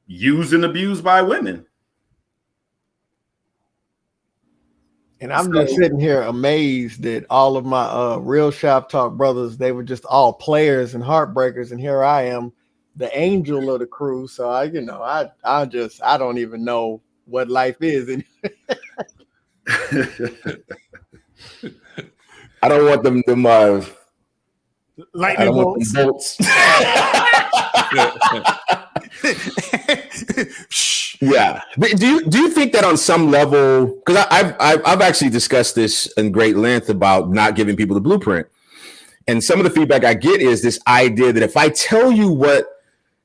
used and abused by women. And I'm just sitting here amazed that all of my Real Shop Talk brothers, they were just all players and heartbreakers, and here I am, the angel of the crew. So I don't even know what life is. I don't want them lightning bolts. Yeah. Do you think that on some level, because I've actually discussed this in great length about not giving people the blueprint, and some of the feedback I get is this idea that if I tell you what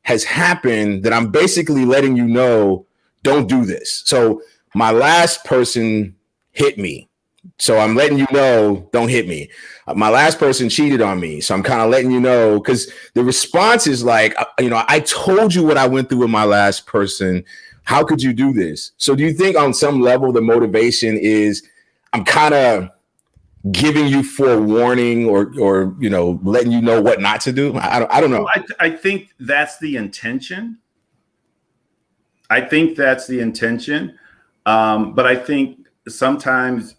has happened, that I'm basically letting you know, don't do this. So my last person hit me, so I'm letting you know, don't hit me. My last person cheated on me, so I'm kind of letting you know, because the response is like, I told you what I went through with my last person. How could you do this? So do you think on some level the motivation is I'm kind of giving you forewarning or letting you know what not to do? I don't know. Well, I think that's the intention. But I think sometimes,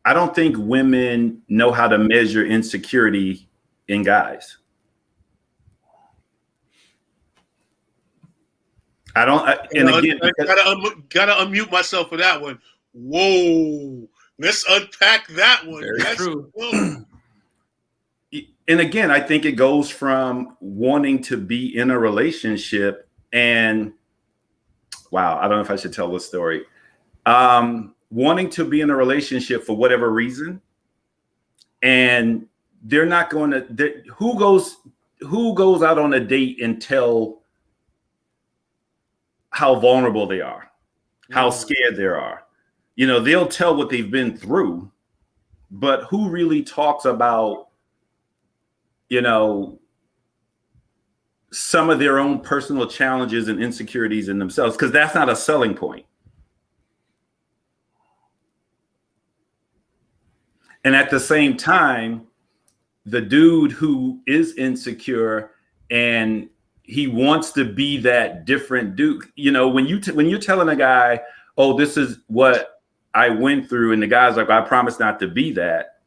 I don't think women know how to measure insecurity in guys. Gotta unmute myself for that one. Whoa. Let's unpack that one. Very true. And again, I think it goes from wanting to be in a relationship and, wow, I don't know if I should tell this story. Wanting to be in a relationship for whatever reason, and they're not going to. Who goes out on a date and tell how vulnerable they are, how scared they are? They'll tell what they've been through, but who really talks about, some of their own personal challenges and insecurities in themselves? Because that's not a selling point. And at the same time, the dude who is insecure and he wants to be that different dude, when you're telling a guy, oh, this is what I went through, and the guy's like, I promise not to be that,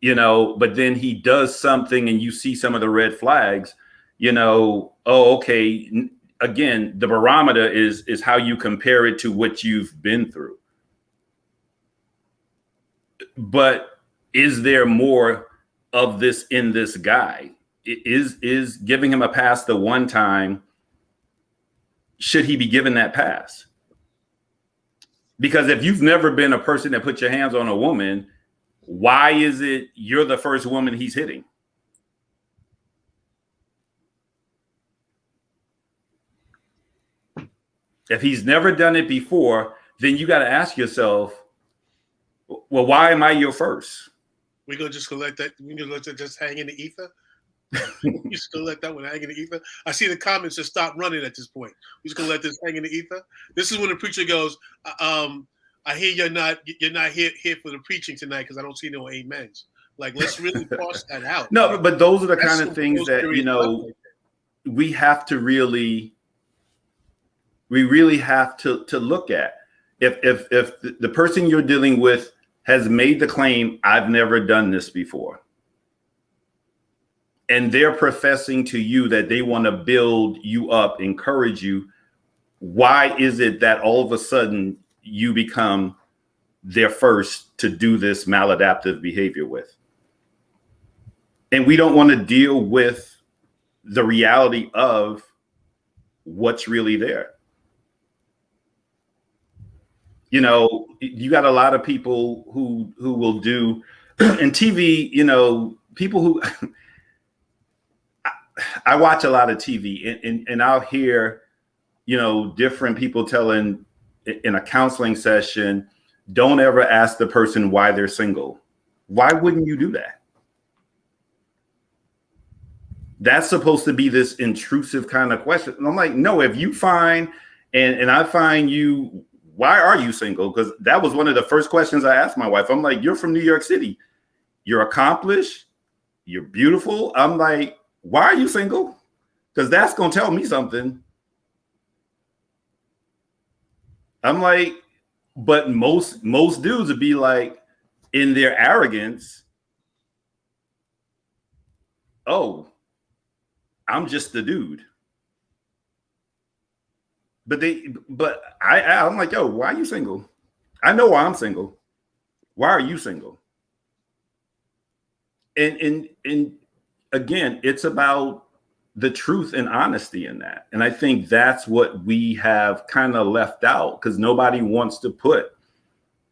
but then he does something and you see some of the red flags, oh, okay. Again, the barometer is how you compare it to what you've been through. But is there more of this in this guy? Is giving him a pass the one time, should he be given that pass? Because if you've never been a person that put your hands on a woman, why is it you're the first woman he's hitting? If he's never done it before, then you got to ask yourself, well, why am I your first? We're going to just let that just hang in the ether? You just going to let that one hang in the ether? I see the comments just stop running at this point. We're just going to let this hang in the ether? This is when the preacher goes, I hear you're not here for the preaching tonight because I don't see no amens. Like, let's really parse that out. No, but those are the kind of things that, we have to really have to look at. If the person you're dealing with has made the claim, I've never done this before, and they're professing to you that they want to build you up, encourage you, why is it that all of a sudden you become their first to do this maladaptive behavior with. And we don't want to deal with the reality of what's really there. You know, you got a lot of people who will do in TV, you know, people who I watch a lot of TV and I'll hear, you know, different people telling in a counseling session, don't ever ask the person why they're single. Why wouldn't you do that? That's supposed to be this intrusive kind of question. And I'm like, no, if you find, and I find you, why are you single? Because that was one of the first questions I asked my wife. I'm like, you're from New York City. You're accomplished. You're beautiful. I'm like, why are you single? Because that's going to tell me something. I'm like, but most dudes would be like, in their arrogance, oh, I'm just the dude. But I'm like, yo, why are you single? I know why I'm single. Why are you single? And again, it's about the truth and honesty in that. And I think that's what we have kind of left out because nobody wants to put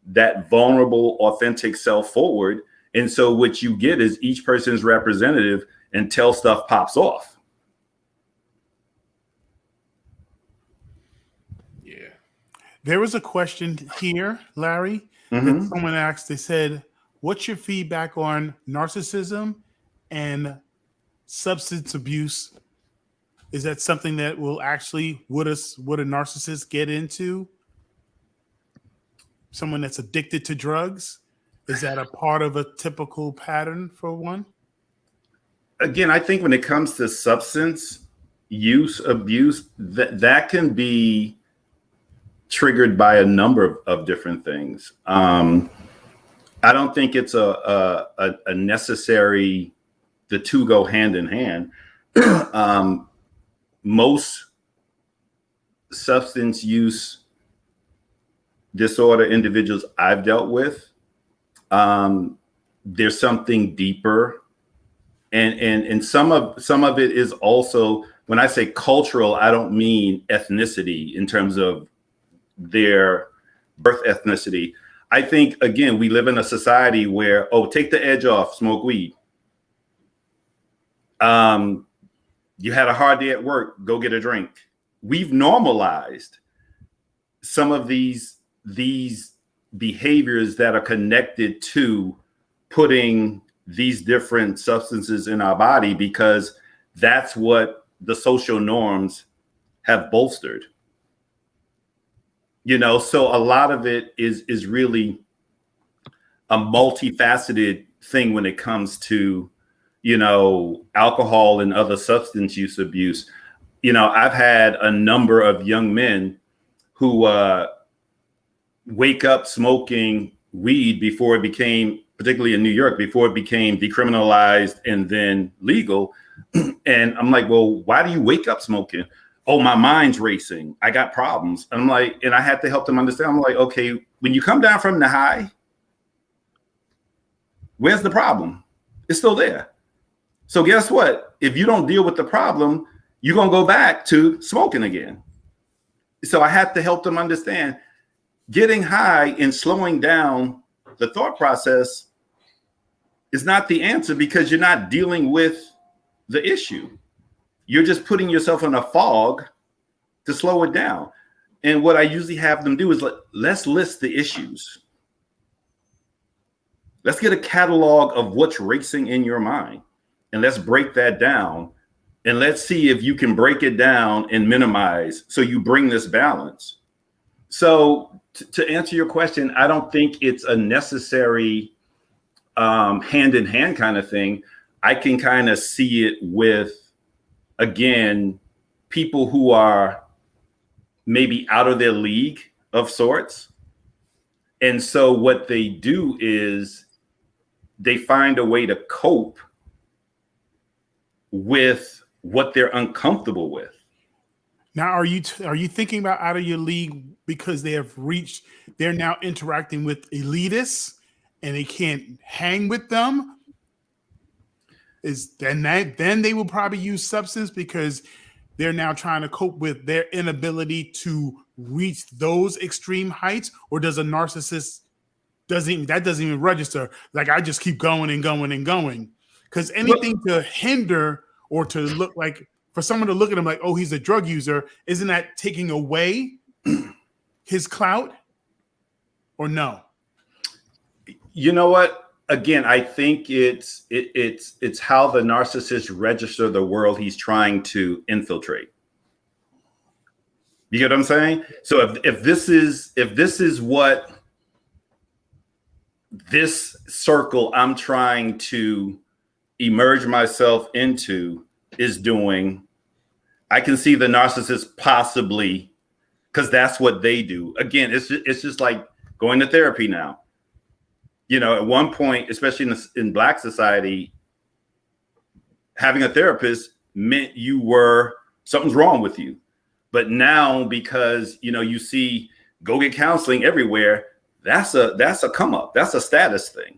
that vulnerable, authentic self forward. And so what you get is each person's representative until stuff pops off. Yeah. There was a question here, Larry, that someone asked. They said, what's your feedback on narcissism and substance abuse? Is that something that will actually, would a narcissist get into? Someone that's addicted to drugs? Is that a part of a typical pattern for one? Again, I think when it comes to substance use, abuse, that can be triggered by a number of different things. I don't think it's a necessary, the two go hand in hand. Most substance use disorder individuals I've dealt with, there's something deeper. And some of it is also, when I say cultural, I don't mean ethnicity in terms of their birth ethnicity. I think, again, we live in a society where, oh, take the edge off, smoke weed. You had a hard day at work, go get a drink. We've normalized some of these behaviors that are connected to putting these different substances in our body because that's what the social norms have bolstered. You know, so a lot of it is really a multifaceted thing when it comes to, you know, alcohol and other substance use abuse. You know, I've had a number of young men who wake up smoking weed before it became, particularly in New York, before it became decriminalized and then legal. And I'm like, well, why do you wake up smoking? Oh, my mind's racing. I got problems. And I'm like, and I had to help them understand. I'm like, okay, when you come down from the high, where's the problem? It's still there. So guess what? If you don't deal with the problem, you're going to go back to smoking again. So I had to help them understand getting high and slowing down the thought process is not the answer because you're not dealing with the issue. You're just putting yourself in a fog to slow it down. And what I usually have them do is let's list the issues. Let's get a catalog of what's racing in your mind. And let's break that down. And let's see if you can break it down and minimize so you bring this balance. So to answer your question, I don't think it's a necessary hand-in-hand kind of thing. I can kind of see it with, again, people who are maybe out of their league of sorts. And so what they do is they find a way to cope with what they're uncomfortable with. Now, are you thinking about out of your league because they're now interacting with elitists and they can't hang with them? Then they will probably use substance because they're now trying to cope with their inability to reach those extreme heights? Or does a narcissist doesn't even register? Like, I just keep going and going and going. Because anything to hinder or to look like, for someone to look at him like, oh, he's a drug user, isn't that taking away his clout? Or no? You know what? Again, I think it's how the narcissist register the world he's trying to infiltrate. You get what I'm saying? So if this is what this circle I'm trying to emerge myself into is doing, I can see the narcissist possibly, because that's what they do. Again, it's just like going to therapy now. You know, at one point, especially in Black society, having a therapist meant something's wrong with you. But now, because you see go get counseling everywhere, that's a come up. That's a status thing.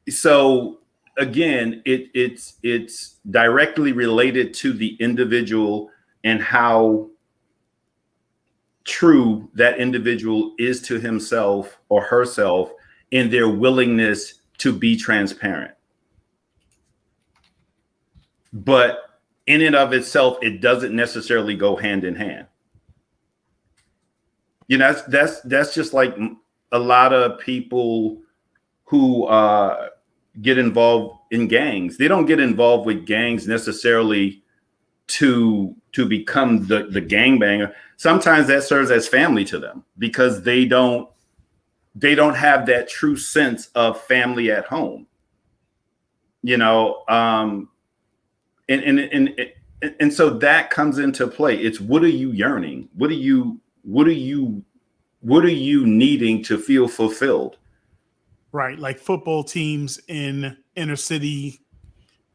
So again, it's directly related to the individual and how true that individual is to himself or herself in their willingness to be transparent. But in and of itself, it doesn't necessarily go hand in hand. That's just like a lot of people who get involved in gangs. They don't get involved with gangs necessarily to become the gangbanger. Sometimes that serves as family to them because they don't have that true sense of family at home. And so that comes into play. It's, what are you yearning? What are you needing to feel fulfilled? Right. Like football teams in inner city,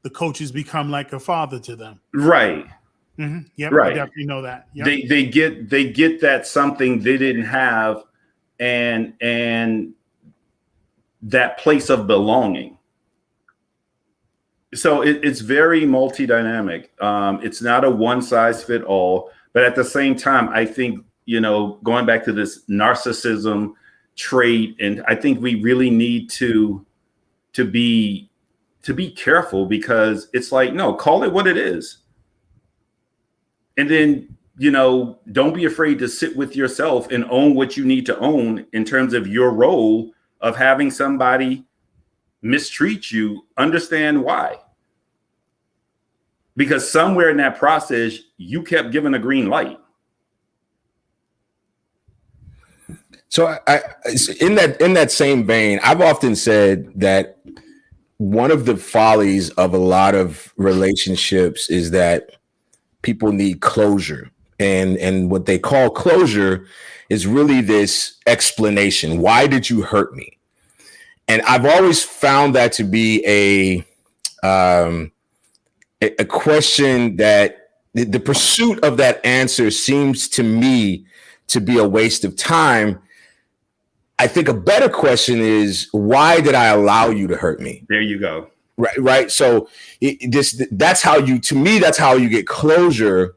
the coaches become like a father to them. Right. Mm-hmm. Yep. Right. I definitely know that. Yep. They get that something they didn't have, and that place of belonging. So it's very multi-dynamic. It's not a one size fit all, but at the same time, I think, going back to this narcissism trait, and I think we really need to be careful, because it's like, no, call it what it is. And then, don't be afraid to sit with yourself and own what you need to own in terms of your role of having somebody mistreat you. Understand why. Because somewhere in that process, you kept giving a green light. So in that same vein, I've often said that one of the follies of a lot of relationships is that people need closure. And what they call closure is really this explanation. Why did you hurt me? And I've always found that to be a question that the pursuit of that answer seems to me to be a waste of time. I think a better question is, why did I allow you to hurt me? There you go. Right. So that's how you get closure,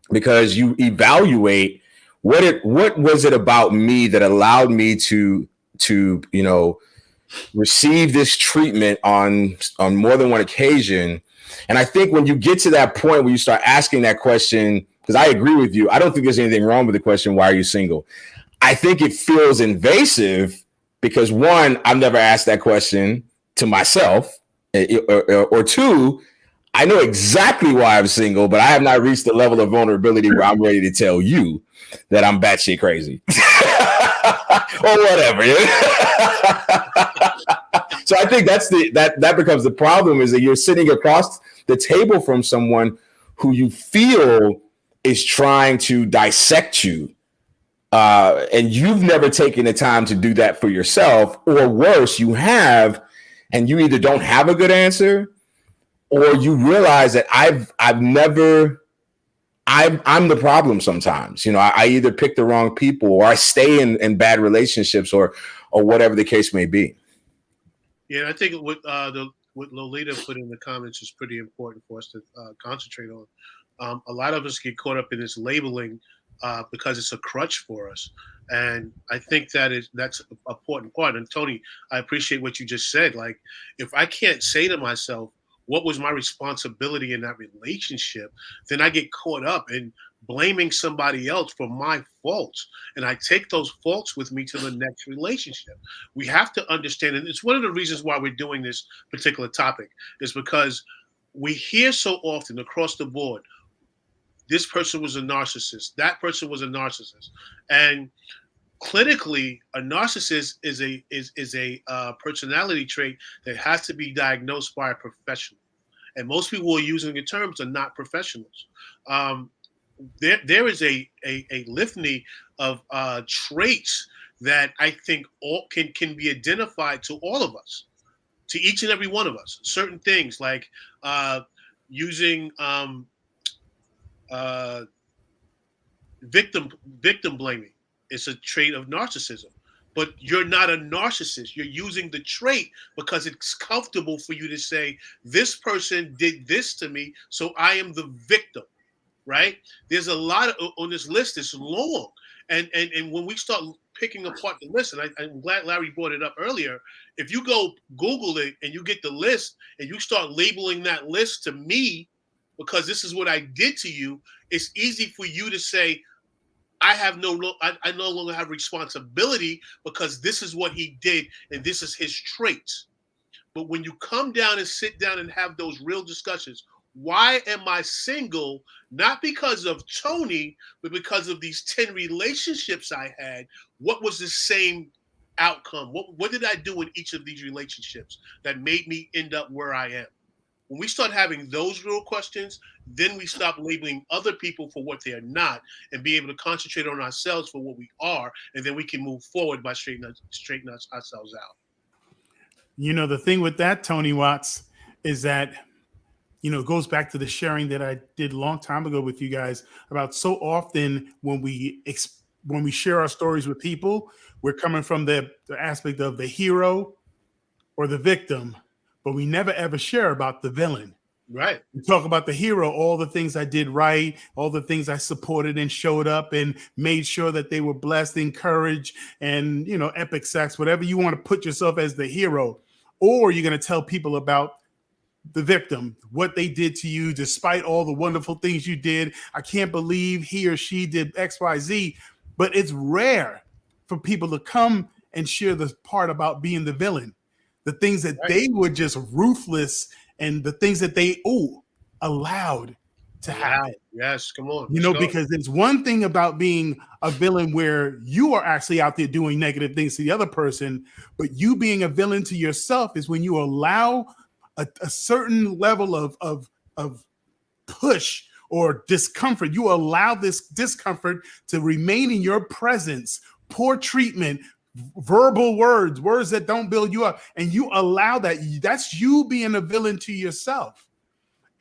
because you evaluate what was it about me that allowed me to receive this treatment on more than one occasion. And I think when you get to that point where you start asking that question, because I agree with you, I don't think there's anything wrong with the question, why are you single? I think it feels invasive because, one, I've never asked that question to myself, or two, I know exactly why I'm single, but I have not reached the level of vulnerability where I'm ready to tell you that I'm batshit crazy or whatever. So I think that becomes the problem, is that you're sitting across the table from someone who you feel is trying to dissect you. And you've never taken the time to do that for yourself, or worse, you have, and you either don't have a good answer, or you realize that I've never I'm the problem sometimes. You know, I either pick the wrong people or I stay in bad relationships or whatever the case may be. Yeah, I think what Lolita put in the comments is pretty important for us to concentrate on. A lot of us get caught up in this labeling because it's a crutch for us, and I think that's an important part. And Tony, I appreciate what you just said. Like, if I can't say to myself, what was my responsibility in that relationship, then I get caught up in blaming somebody else for my faults. And I take those faults with me to the next relationship. We have to understand, and it's one of the reasons why we're doing this particular topic, is because we hear so often across the board, this person was a narcissist, that person was a narcissist. And clinically, a narcissist is a personality trait that has to be diagnosed by a professional, and most people who are using the terms are not professionals. There is a litany of traits that I think all can be identified to all of us, to each and every one of us. Certain things like using victim blaming. It's a trait of narcissism, but you're not a narcissist. You're using the trait because it's comfortable for you to say, this person did this to me, so I am the victim, right? There's a lot on this list. It's long. And when we start picking apart the list, and I'm glad Larry brought it up earlier, if you go Google it and you get the list and you start labeling that list to me, because this is what I did to you, it's easy for you to say, I no longer have responsibility because this is what he did and this is his traits. But when you come down and sit down and have those real discussions, why am I single? Not because of Tony, but because of these 10 relationships I had. What was the same outcome? What did I do in each of these relationships that made me end up where I am? When we start having those real questions, then we stop labeling other people for what they are not and be able to concentrate on ourselves for what we are. And then we can move forward by straightening ourselves out. You know, the thing with that, Tony Watts, is that, you know, it goes back to the sharing that I did a long time ago with you guys about so often when we share our stories with people, we're coming from the aspect of the hero or the victim, but we never ever share about the villain. Right. We talk about the hero, all the things I did right, all the things I supported and showed up and made sure that they were blessed, encouraged, and, you know, epic sex, whatever you want to put yourself as the hero. Or you're going to tell people about the victim, what they did to you, despite all the wonderful things you did. I can't believe he or she did X, Y, Z. But it's rare for people to come and share the part about being the villain. The things that they were just ruthless and the things that they allowed to happen. Yes, come on. You know, because there's one thing about being a villain where you are actually out there doing negative things to the other person, but you being a villain to yourself is when you allow a certain level of push or discomfort. You allow this discomfort to remain in your presence, poor treatment, verbal words that don't build you up, and you allow that. That's you being a villain to yourself.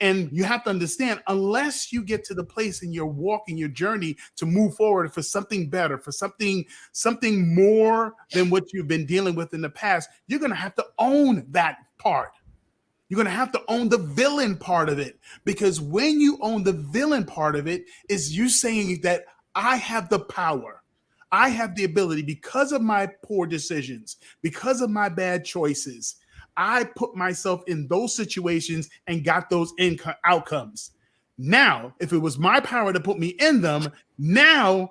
And you have to understand, unless you get to the place in your walk, in your journey to move forward for something better, for something more than what you've been dealing with in the past, you're going to have to own that part. You're going to have to own the villain part of it, because when you own the villain part of it, is you saying that I have the power. I have the ability, because of my poor decisions, because of my bad choices, I put myself in those situations and got those outcomes. Now, if it was my power to put me in them, now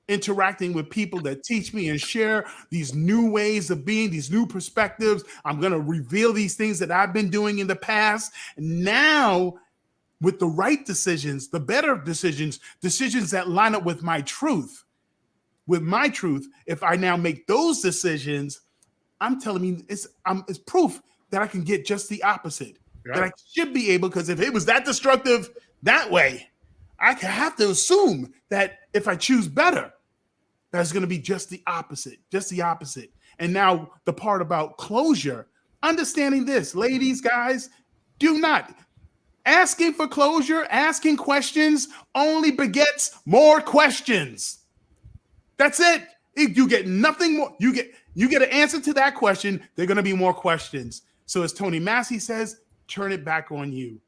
interacting with people that teach me and share these new ways of being, these new perspectives, I'm going to reveal these things that I've been doing in the past. Now, with the right decisions, the better decisions that line up with my truth, if I now make those decisions, I'm telling you, it's proof that I can get just the opposite. Right. That I should be able, because if it was that destructive that way, I have to assume that if I choose better, that's going to be just the opposite. And now the part about closure, understanding this, ladies, guys, do not. Asking for closure, asking questions only begets more questions. That's it. If you get nothing more, you get an answer to that question, there are going to be more questions. So as Tony Massey says, turn it back on you.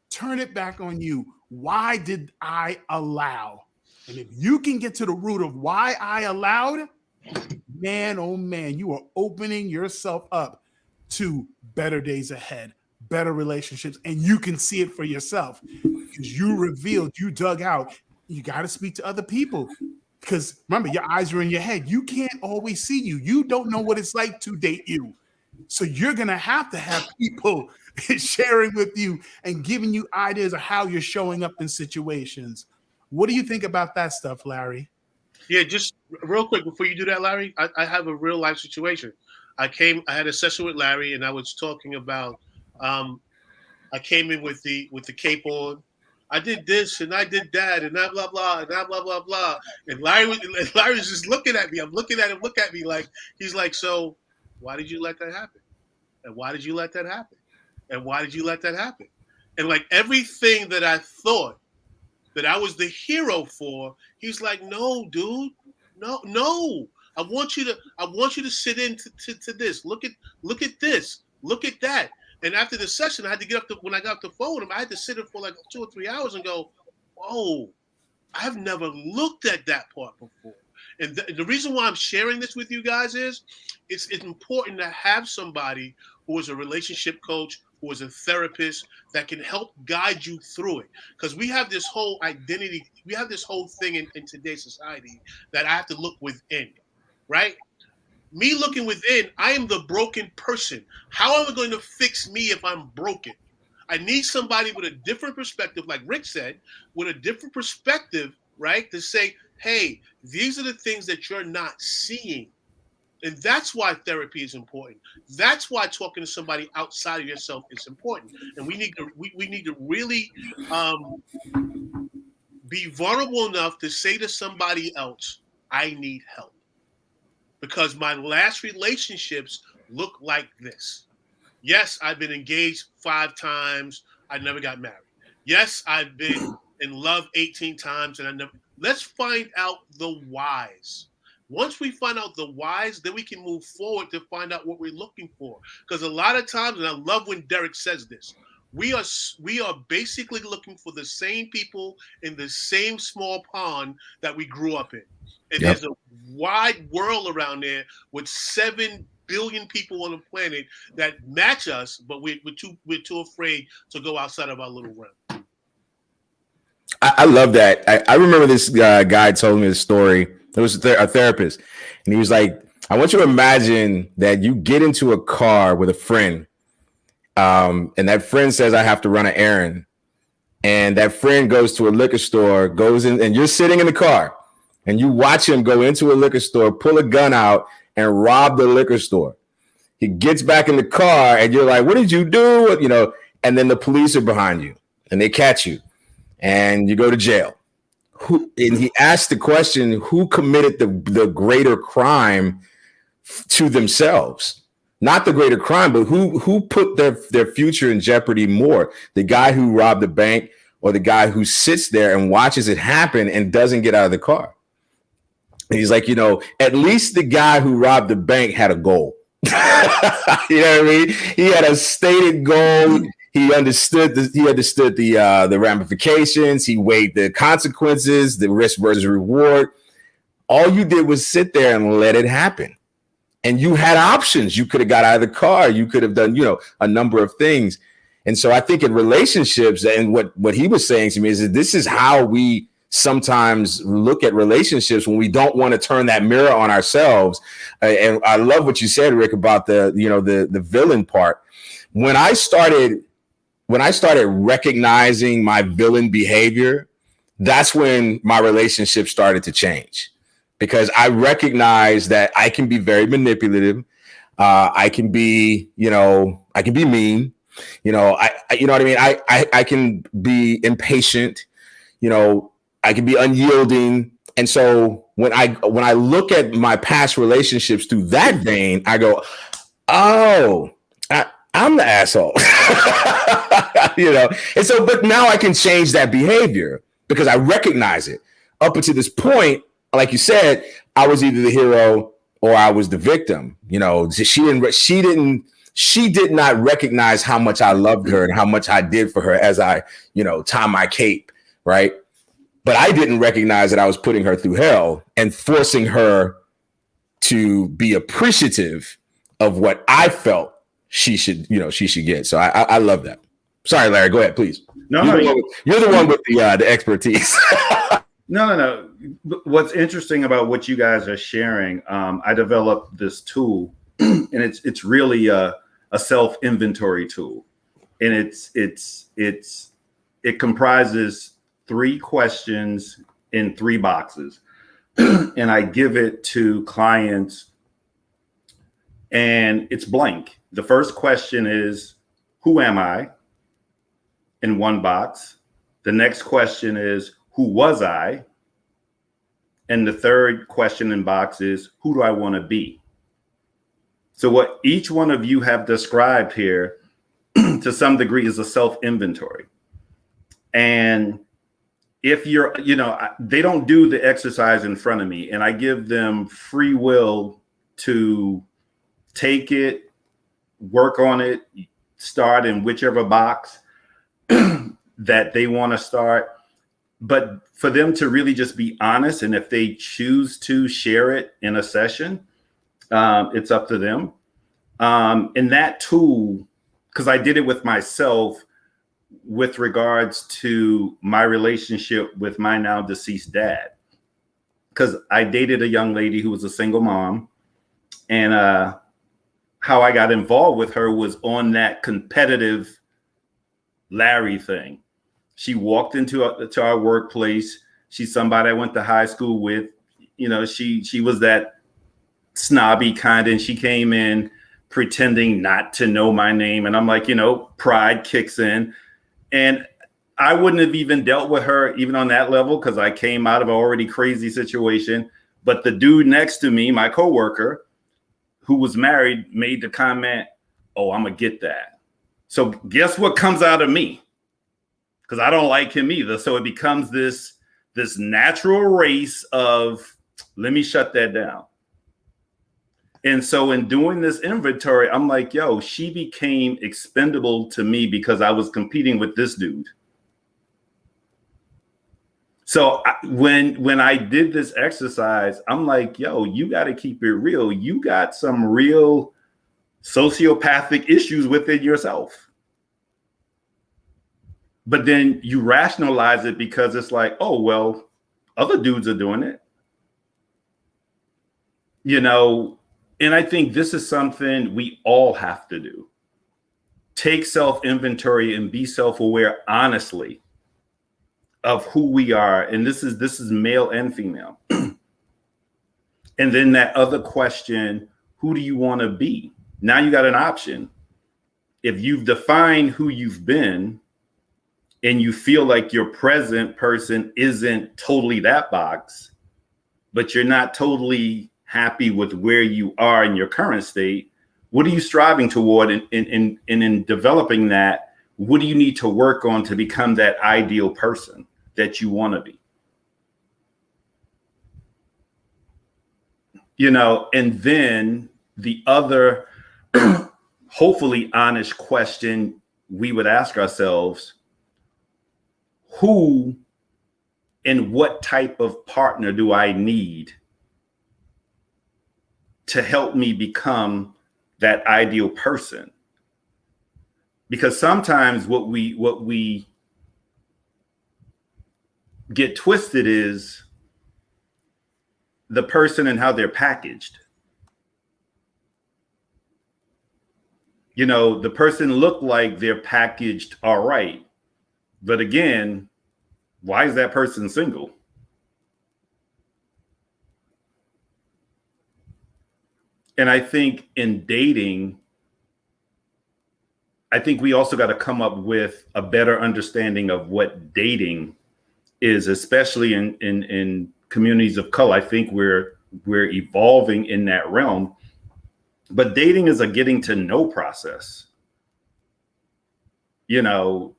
Turn it back on you. Why did I allow? And if you can get to the root of why I allowed, man, oh man, you are opening yourself up to better days ahead, better relationships, and you can see it for yourself because you revealed, you dug out. You got to speak to other people because remember, your eyes are in your head. You can't always see you. You don't know what it's like to date you. So you're going to have people sharing with you and giving you ideas of how you're showing up in situations. What do you think about that stuff, Larry? Yeah, just real quick before you do that, Larry, I have a real life situation. I had a session with Larry, and I was talking about. I came in with the cape on. I did this and I did that and that blah blah and that blah blah blah. And Larry was just looking at me. I'm looking at him. Look at me like he's like, so why did you let that happen? And why did you let that happen? And why did you let that happen? And like everything that I thought that I was the hero for, he's like, no, dude, no. I want you to sit into to this. Look at this. Look at that. And after the session, I had to get up when I got off the phone with him, I had to sit there for like 2 or 3 hours and go, whoa, I've never looked at that part before. And the reason why I'm sharing this with you guys is it's important to have somebody who is a relationship coach, who is a therapist that can help guide you through it. Because we have this whole identity, we have this whole thing in today's society that I have to look within, right? Me looking within, I am the broken person. How am I going to fix me if I'm broken? I need somebody with a different perspective, like Rick said, with a different perspective, right? To say, hey, these are the things that you're not seeing. And that's why therapy is important. That's why talking to somebody outside of yourself is important. And we need to really be vulnerable enough to say to somebody else, I need help. Because my last relationships look like this. Yes, I've been engaged 5 times. I never got married. Yes, I've been in love 18 times and I never. Let's find out the whys. Once we find out the whys, then we can move forward to find out what we're looking for. Because a lot of times, and I love when Derek says this, we are basically looking for the same people in the same small pond that we grew up in. And There's a wide world around there with 7 billion people on the planet that match us, but we're too afraid to go outside of our little realm. I love that. I remember this guy told me a story. It was a therapist, and he was like, I want you to imagine that you get into a car with a friend, and that friend says, I have to run an errand. And that friend goes to a liquor store, goes in, and you're sitting in the car, and you watch him go into a liquor store, pull a gun out, and rob the liquor store. He gets back in the car, and you're like, what did you do? You know, and then the police are behind you, and they catch you, and you go to jail. And he asked the question, who committed the greater crime to themselves? Not the greater crime, but who put their future in jeopardy more? The guy who robbed the bank or the guy who sits there and watches it happen and doesn't get out of the car? And he's like, at least the guy who robbed the bank had a goal. You know what I mean? He had a stated goal. He understood the ramifications. He weighed the consequences, the risk versus reward. All you did was sit there and let it happen. And you had options. You could have got out of the car. You could have done, a number of things. And so I think in relationships, and what he was saying to me is that this is how we sometimes look at relationships when we don't want to turn that mirror on ourselves. And I love what you said, Rick, about the villain part. When I started recognizing my villain behavior, that's when my relationship started to change, because I recognized that I can be very manipulative. I can be mean. I you know what I mean? I can be impatient. I can be unyielding. And so when I look at my past relationships through that vein, I go, oh, I'm the asshole. And so, but now I can change that behavior because I recognize it. Up until this point, like you said, I was either the hero or I was the victim. She did not recognize how much I loved her and how much I did for her as I, tie my cape, right? But I didn't recognize that I was putting her through hell and forcing her to be appreciative of what I felt she should get. So I love that. Sorry, Larry, go ahead, please. You're the one with the expertise. No. What's interesting about what you guys are sharing, I developed this tool, and it's really a self-inventory tool, and it comprises 3 questions in 3 boxes, and I give it to clients, and it's blank. The first question is, who am I? In 1 box. The next question is, who was I? And the third question in box is, who do I want to be? So what each one of you have described here to some degree is a self-inventory. And if they don't do the exercise in front of me, and I give them free will to take it, work on it, start in whichever box that they want to start. But for them to really just be honest, and if they choose to share it in a session, it's up to them. And that tool, because I did it with myself with regards to my relationship with my now deceased dad, because I dated a young lady who was a single mom, and how I got involved with her was on that competitive Larry thing. She walked into our workplace. She's somebody I went to high school with. She was that snobby kind, and she came in pretending not to know my name. And I'm like, pride kicks in. And I wouldn't have even dealt with her even on that level because I came out of an already crazy situation. But the dude next to me, my coworker, who was married, made the comment, "Oh, I'm going to get that." So guess what comes out of me? Because I don't like him either. So it becomes this natural race of, let me shut that down. And so in doing this inventory, I'm like, yo, she became expendable to me because I was competing with this dude. So when I did this exercise, I'm like, yo, you got to keep it real. You got some real sociopathic issues within yourself. But then you rationalize it because it's like, oh, well, other dudes are doing it. And I think this is something we all have to do. Take self-inventory and be self-aware honestly of who we are. And this is male and female. And then that other question, who do you want to be? Now you got an option. If you've defined who you've been, and you feel like your present person isn't totally that box, but you're not totally happy with where you are in your current state, what are you striving toward? And in developing that, what do you need to work on to become that ideal person that you want to be? And then the other, hopefully honest question we would ask ourselves, who and what type of partner do I need to help me become that ideal person? Because sometimes what we get twisted is the person and how they're packaged. The person looked like they're packaged all right. But again, why is that person single? And I think in dating, I think we also got to come up with a better understanding of what dating is, especially in communities of color. I think we're evolving in that realm. But dating is a getting to know process. You know,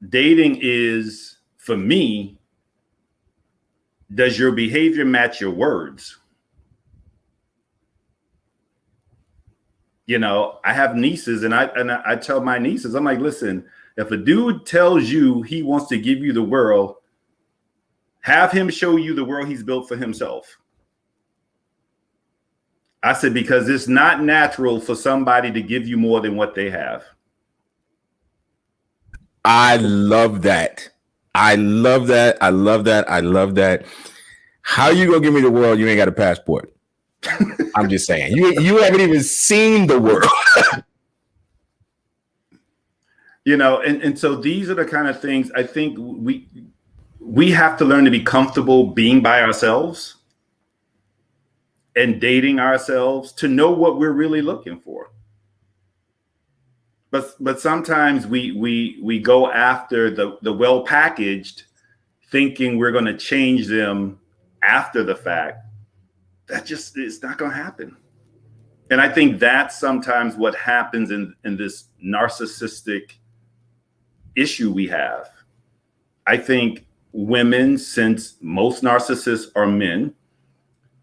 dating is, for me, does your behavior match your words? You know, I have nieces, and I tell my nieces, I'm like, listen, if a dude tells you he wants to give you the world, have him show you the world he's built for himself. I said, because it's not natural for somebody to give you more than what they have. I love that. I love that. I love that. I love that. How you gonna give me the world? You ain't got a passport. I'm just saying. You haven't even seen the world. You know, and so these are the kind of things I think we have to learn to be comfortable being by ourselves and dating ourselves to know what we're really looking for. But sometimes we go after the well packaged, thinking we're going to change them after the fact. That just is not going to happen. And I think that's sometimes what happens in this narcissistic issue we have. I think women, since most narcissists are men,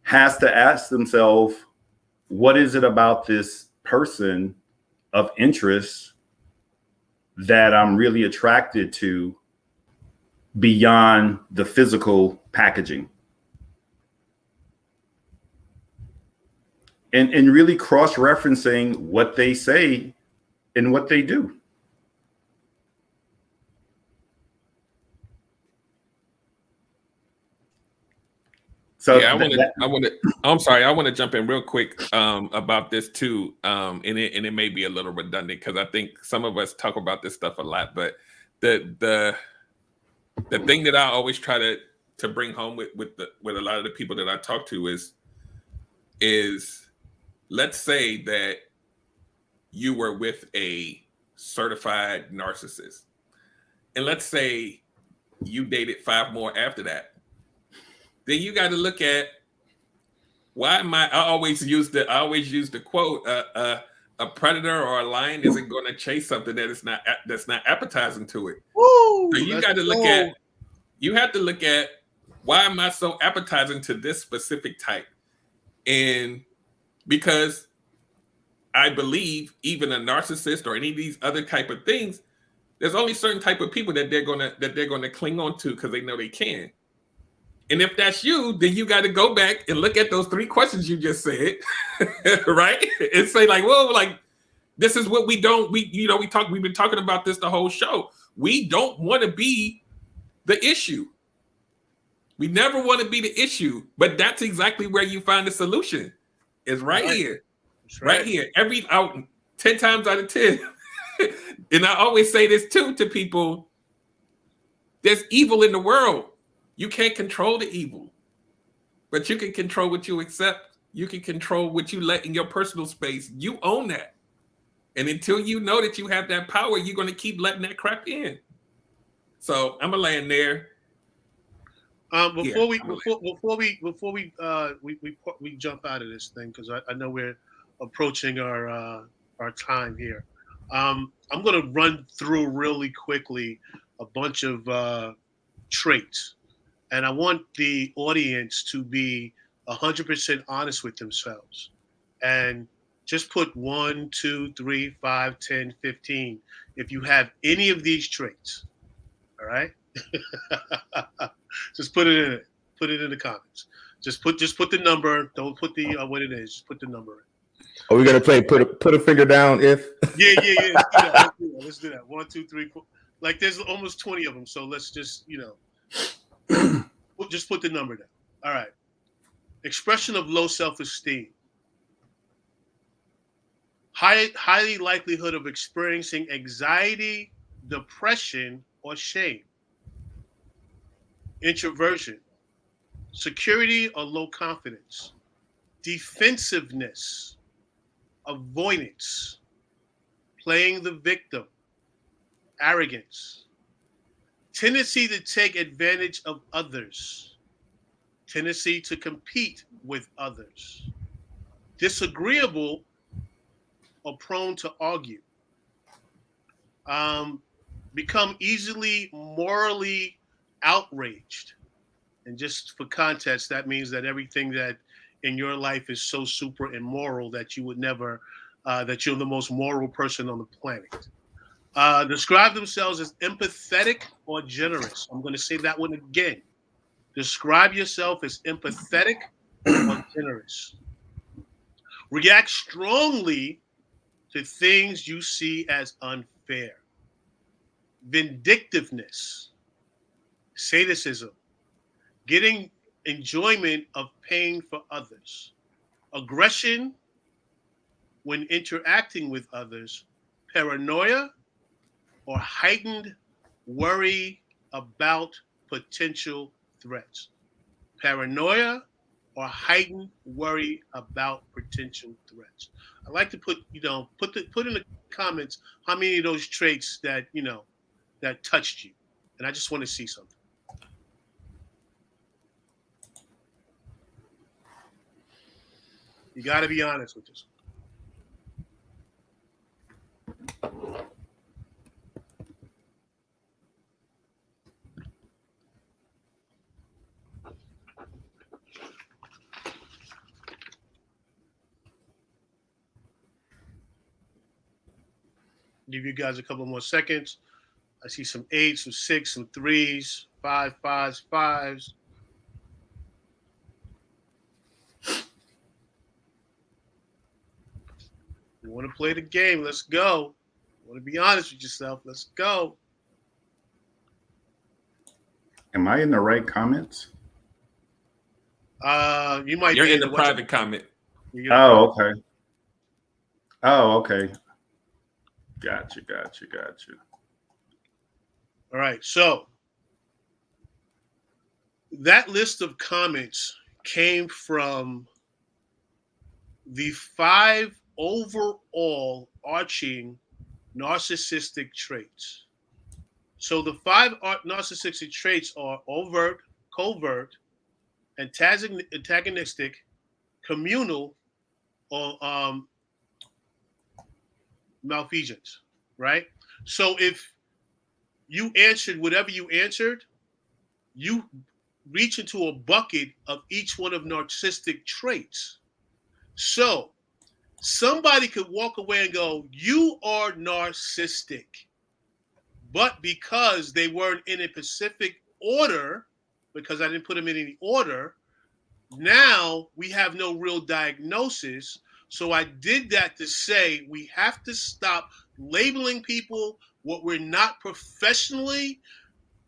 has to ask themselves, what is it about this person of interest that I'm really attracted to beyond the physical packaging? And really cross-referencing what they say and what they do. So yeah, I'm sorry, I want to jump in real quick about this too. And it may be a little redundant because I think some of us talk about this stuff a lot, but the thing that I always try to bring home with a lot of the people that I talk to is let's say that you were with a certified narcissist, and let's say you dated 5 more after that. Then you got to look at why am I always use the quote, a predator or a lion isn't going to chase something that's not appetizing to it. Woo, so you got to look at, you have to look at, why am I so appetizing to this specific type? And because I believe even a narcissist or any of these other type of things, there's only certain type of people that they're gonna cling on to because they know they can. And if that's you, then you got to go back and look at those 3 questions you just said, right? And say like, well, like this is what we've been talking about this the whole show. We don't want to be the issue. We never want to be the issue, but that's exactly where you find the solution. It's right here. It's right here. 10 times out of 10. And I always say this too to people. There's evil in the world. You can't control the evil, but you can control what you accept. You can control what you let in your personal space. You own that. And until you know that you have that power, you're going to keep letting that crap in. So I'm going to land there. Before we jump out of this thing, because I know we're approaching our time here. I'm going to run through really quickly a bunch of traits, and I want the audience to be 100% honest with themselves, and just put 1, 2, 3, 5, 10, 15 if you have any of these traits. All right. Just put it in it. Put it in the comments. Just put the number. Don't put the what it is. Just put the number in. Are we gonna play put a finger down if? Yeah. Let's do that. 1, 2, 3, 4. Like there's almost 20 of them. So let's just just put the number down. All right. Expression of low self-esteem. Highly likelihood of experiencing anxiety, depression, or shame. Introversion, security or low confidence, defensiveness, avoidance, playing the victim, arrogance, tendency to take advantage of others, tendency to compete with others, disagreeable or prone to argue, Become easily morally outraged. And just for context, that means that everything that in your life is so super immoral that you would never, that you're the most moral person on the planet. Describe themselves as empathetic or generous. I'm going to say that one again. Describe yourself as empathetic or generous. React strongly to things you see as unfair. Vindictiveness, sadism, getting enjoyment of pain for others, aggression when interacting with others, paranoia, or heightened worry about potential threats. Paranoia or heightened worry about potential threats. I like to put in the comments how many of those traits that that touched you, and I just want to see something. You got to be honest with this. Give you guys a couple more seconds. I see some 8s, some 6, some 3s, 5, 5s, 5s. You want to play the game? Let's go. You want to be honest with yourself? Let's go. Am I in the right comments? You might. You're be in the private comment. Oh, okay. Oh, okay. Gotcha. All right. So that list of comments came from the 5 overall arching narcissistic traits. So the 5 narcissistic traits are overt, covert, antagonistic, communal, or malfeasance, right? So if you answered whatever you answered, you reach into a bucket of each one of narcissistic traits. So somebody could walk away and go, you are narcissistic. But because they weren't in a specific order, because I didn't put them in any order, now we have no real diagnosis. So I did that to say we have to stop labeling people what we're not professionally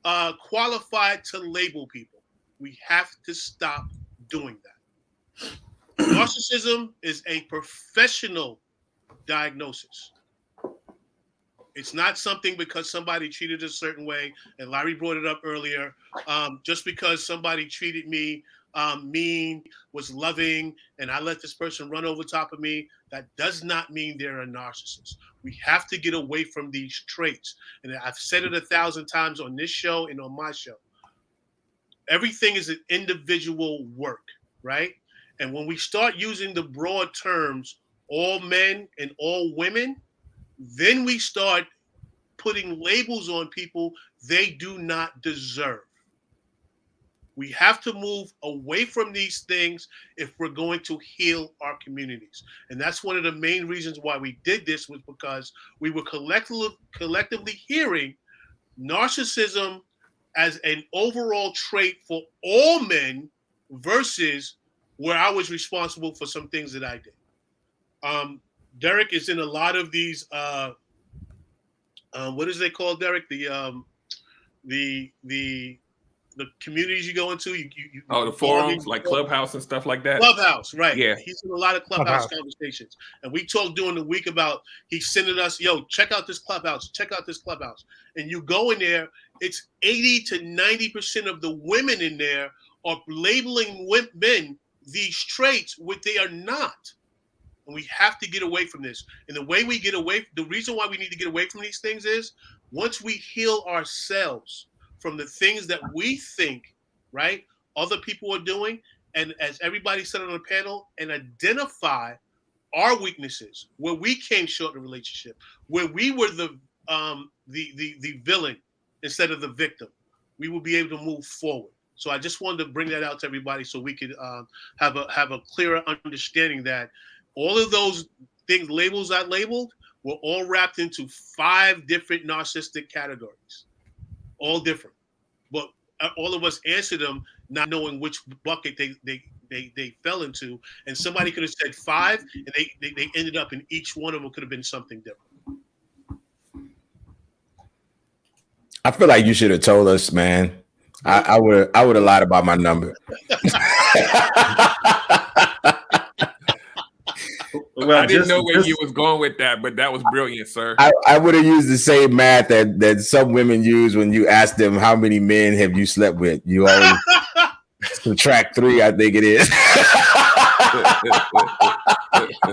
qualified to label people. We have to stop doing that. Narcissism is a professional diagnosis. It's not something because somebody treated a certain way, and Larry brought it up earlier. Just because somebody treated me mean, was loving, and I let this person run over top of me, that does not mean they're a narcissist. We have to get away from these traits. And I've said it 1,000 times on this show and on my show. Everything is an individual work, right? And when we start using the broad terms, all men and all women, then we start putting labels on people they do not deserve. We have to move away from these things if we're going to heal our communities. And that's one of the main reasons why we did this, was because we were collectively hearing narcissism as an overall trait for all men versus where I was responsible for some things that I did. Derek is in a lot of these, what is they called, Derek? The communities you go into, you the forums like Clubhouse and stuff like that. Clubhouse, right? Yeah, he's in a lot of Clubhouse conversations, and we talked during the week about he's sending us, yo, check out this Clubhouse, and you go in there, it's 80 to 90% of the women in there are labeling men these traits, which they are not. And we have to get away from this. And the way we get away, the reason why we need to get away from these things is once we heal ourselves from the things that we think, right, other people are doing, and as everybody said on the panel, and identify our weaknesses, where we came short in the relationship, where we were the the villain instead of the victim, we will be able to move forward. So I just wanted to bring that out to everybody so we could have a clearer understanding that all of those things, labels I labeled, were all wrapped into 5 different narcissistic categories, all different. But all of us answered them not knowing which bucket they fell into. And somebody could have said 5, and they ended up in each one of them could have been something different. I feel like you should have told us, man. I would have lied about my number. Well, I didn't know where you was going with that, but that was brilliant, sir. I would have used the same math that some women use when you ask them how many men have you slept with. You always subtract 3, I think it is.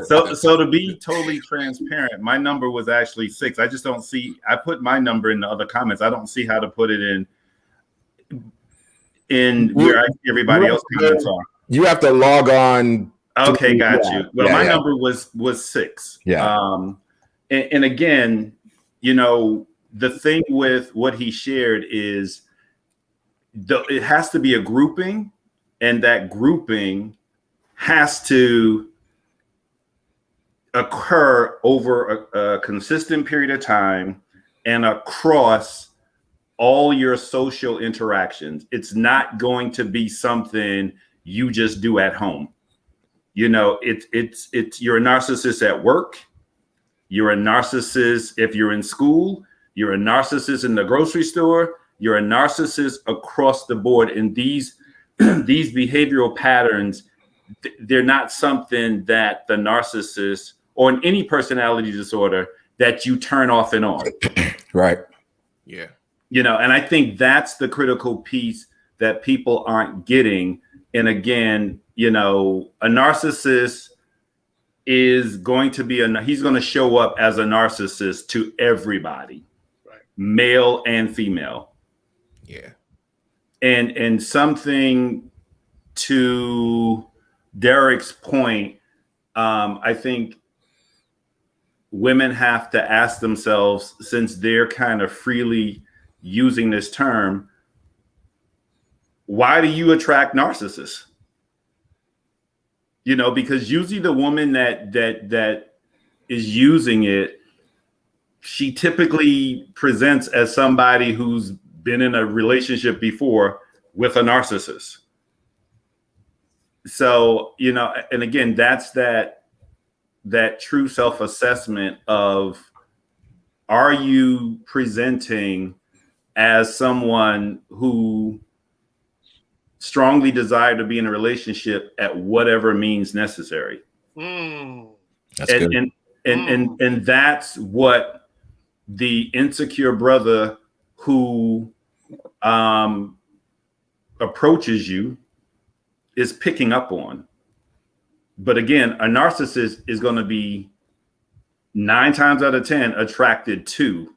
So to be totally transparent, my number was actually 6. I just don't see. I put my number in the other comments. I don't see how to put it in where everybody else comments on. You have to log on. Okay, got you. Well, my number was 6. Yeah. And again, you know, the thing with what he shared is it has to be a grouping, and that grouping has to occur over a consistent period of time and across all your social interactions. It's not going to be something you just do at home. You know, it's you're a narcissist at work. You're a narcissist if you're in school. You're a narcissist in the grocery store. You're a narcissist across the board. And these behavioral patterns, they're not something that the narcissist or in any personality disorder that you turn off and on. Right. Yeah. You know, and I think that's the critical piece that people aren't getting. And again, you know, a narcissist is going to be he's going to show up as a narcissist to everybody, right? Male and female. Yeah. And something to Derek's point, I think women have to ask themselves, since they're kind of freely using this term, why do you attract narcissists? You know, because usually the woman that is using it, she typically presents as somebody who's been in a relationship before with a narcissist. So, you know, and again, that's that true self-assessment of, are you presenting as someone who strongly desire to be in a relationship at whatever means necessary? That's good. And that's what the insecure brother who approaches you is picking up on. But again, a narcissist is going to be 9 times out of 10 attracted to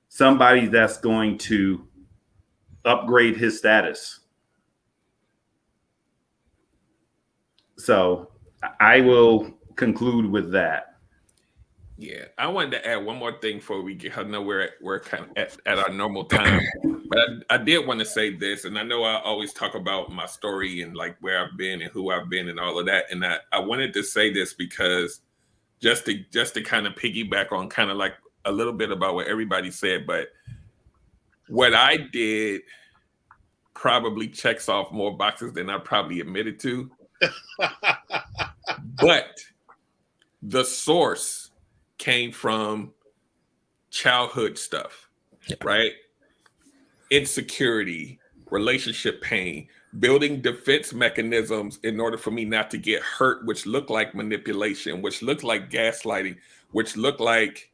somebody that's going to upgrade his status. So I will conclude with that. Yeah, I wanted to add one more thing before we get. I know we're kind of at our normal time, but I did want to say this, and I know I always talk about my story and like where I've been and who I've been and all of that, and I wanted to say this because just to kind of piggyback on kind of like a little bit about what everybody said, but what I did probably checks off more boxes than I probably admitted to, but the source came from childhood stuff, right? Insecurity, relationship pain, building defense mechanisms in order for me not to get hurt, which looked like manipulation, which looked like gaslighting, which looked like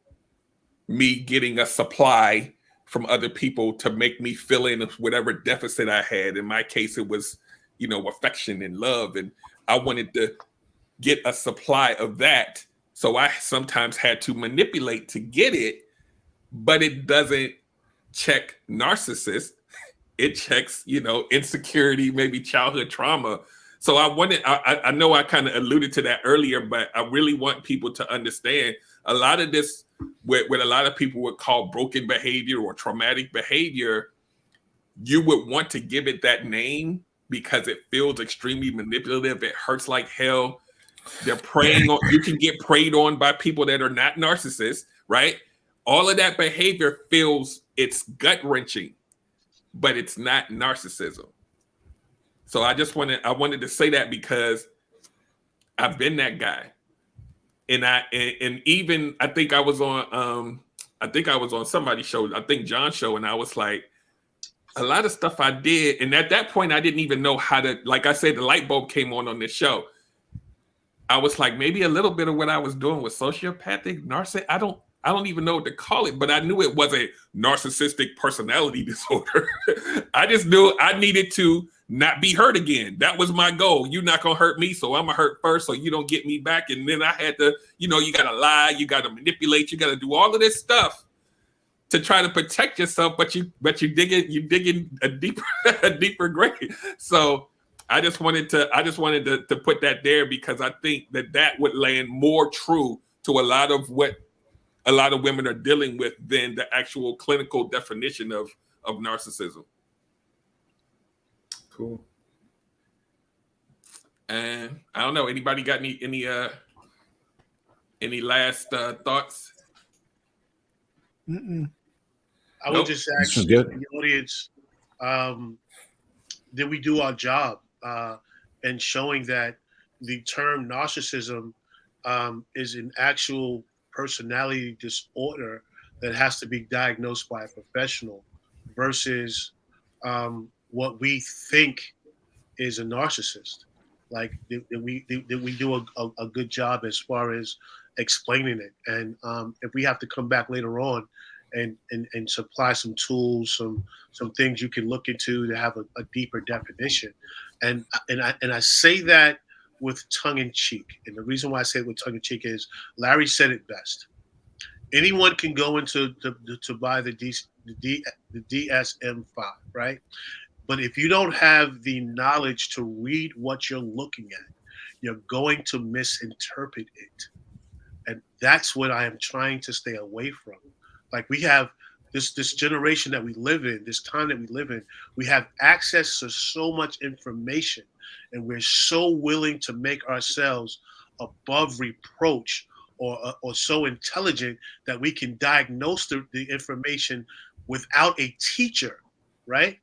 me getting a supply from other people to make me fill in whatever deficit I had. In my case, it was, you know, affection and love. And I wanted to get a supply of that. So I sometimes had to manipulate to get it, but it doesn't check narcissist. It checks, you know, insecurity, maybe childhood trauma. So I know I kind of alluded to that earlier, but I really want people to understand a lot of this what a lot of people would call broken behavior or traumatic behavior, you would want to give it that name because it feels extremely manipulative. It hurts like hell. They're preying on, you can get preyed on by people that are not narcissists, right? All of that behavior feels, it's gut wrenching, but it's not narcissism. So I wanted to say that because I've been that guy. And even I think I was on somebody's show, I think John's show, and I was like, a lot of stuff I did, and at that point I didn't even know how to, like I said, the light bulb came on this show. I was like, maybe a little bit of what I was doing was sociopathic, narcissistic. I don't even know what to call it, but I knew it was a narcissistic personality disorder. I just knew I needed to not be hurt again. That was my goal. You're not gonna hurt me, so I'm gonna hurt first, so you don't get me back. And then I had to, you gotta lie, you gotta manipulate, you gotta do all of this stuff to try to protect yourself, but you dig in a deeper grave. So I just wanted to put that there because I think that would land more true to a lot of what a lot of women are dealing with than the actual clinical definition of narcissism. Cool. And I don't know, anybody got any last thoughts? I would just ask the audience, did we do our job in showing that the term narcissism is an actual personality disorder that has to be diagnosed by a professional versus what we think is a narcissist? Like, did we do a good job as far as explaining it? And if we have to come back later on and supply some tools, some things you can look into to have a deeper definition. And I say that with tongue in cheek. And the reason why I say it with tongue in cheek is Larry said it best. Anyone can go into to buy the DSM-5, right? But if you don't have the knowledge to read what you're looking at, you're going to misinterpret it. And that's what I am trying to stay away from. Like, we have this generation that we live in, this time that we live in, we have access to so much information, and we're so willing to make ourselves above reproach or so intelligent that we can diagnose the information without a teacher, right?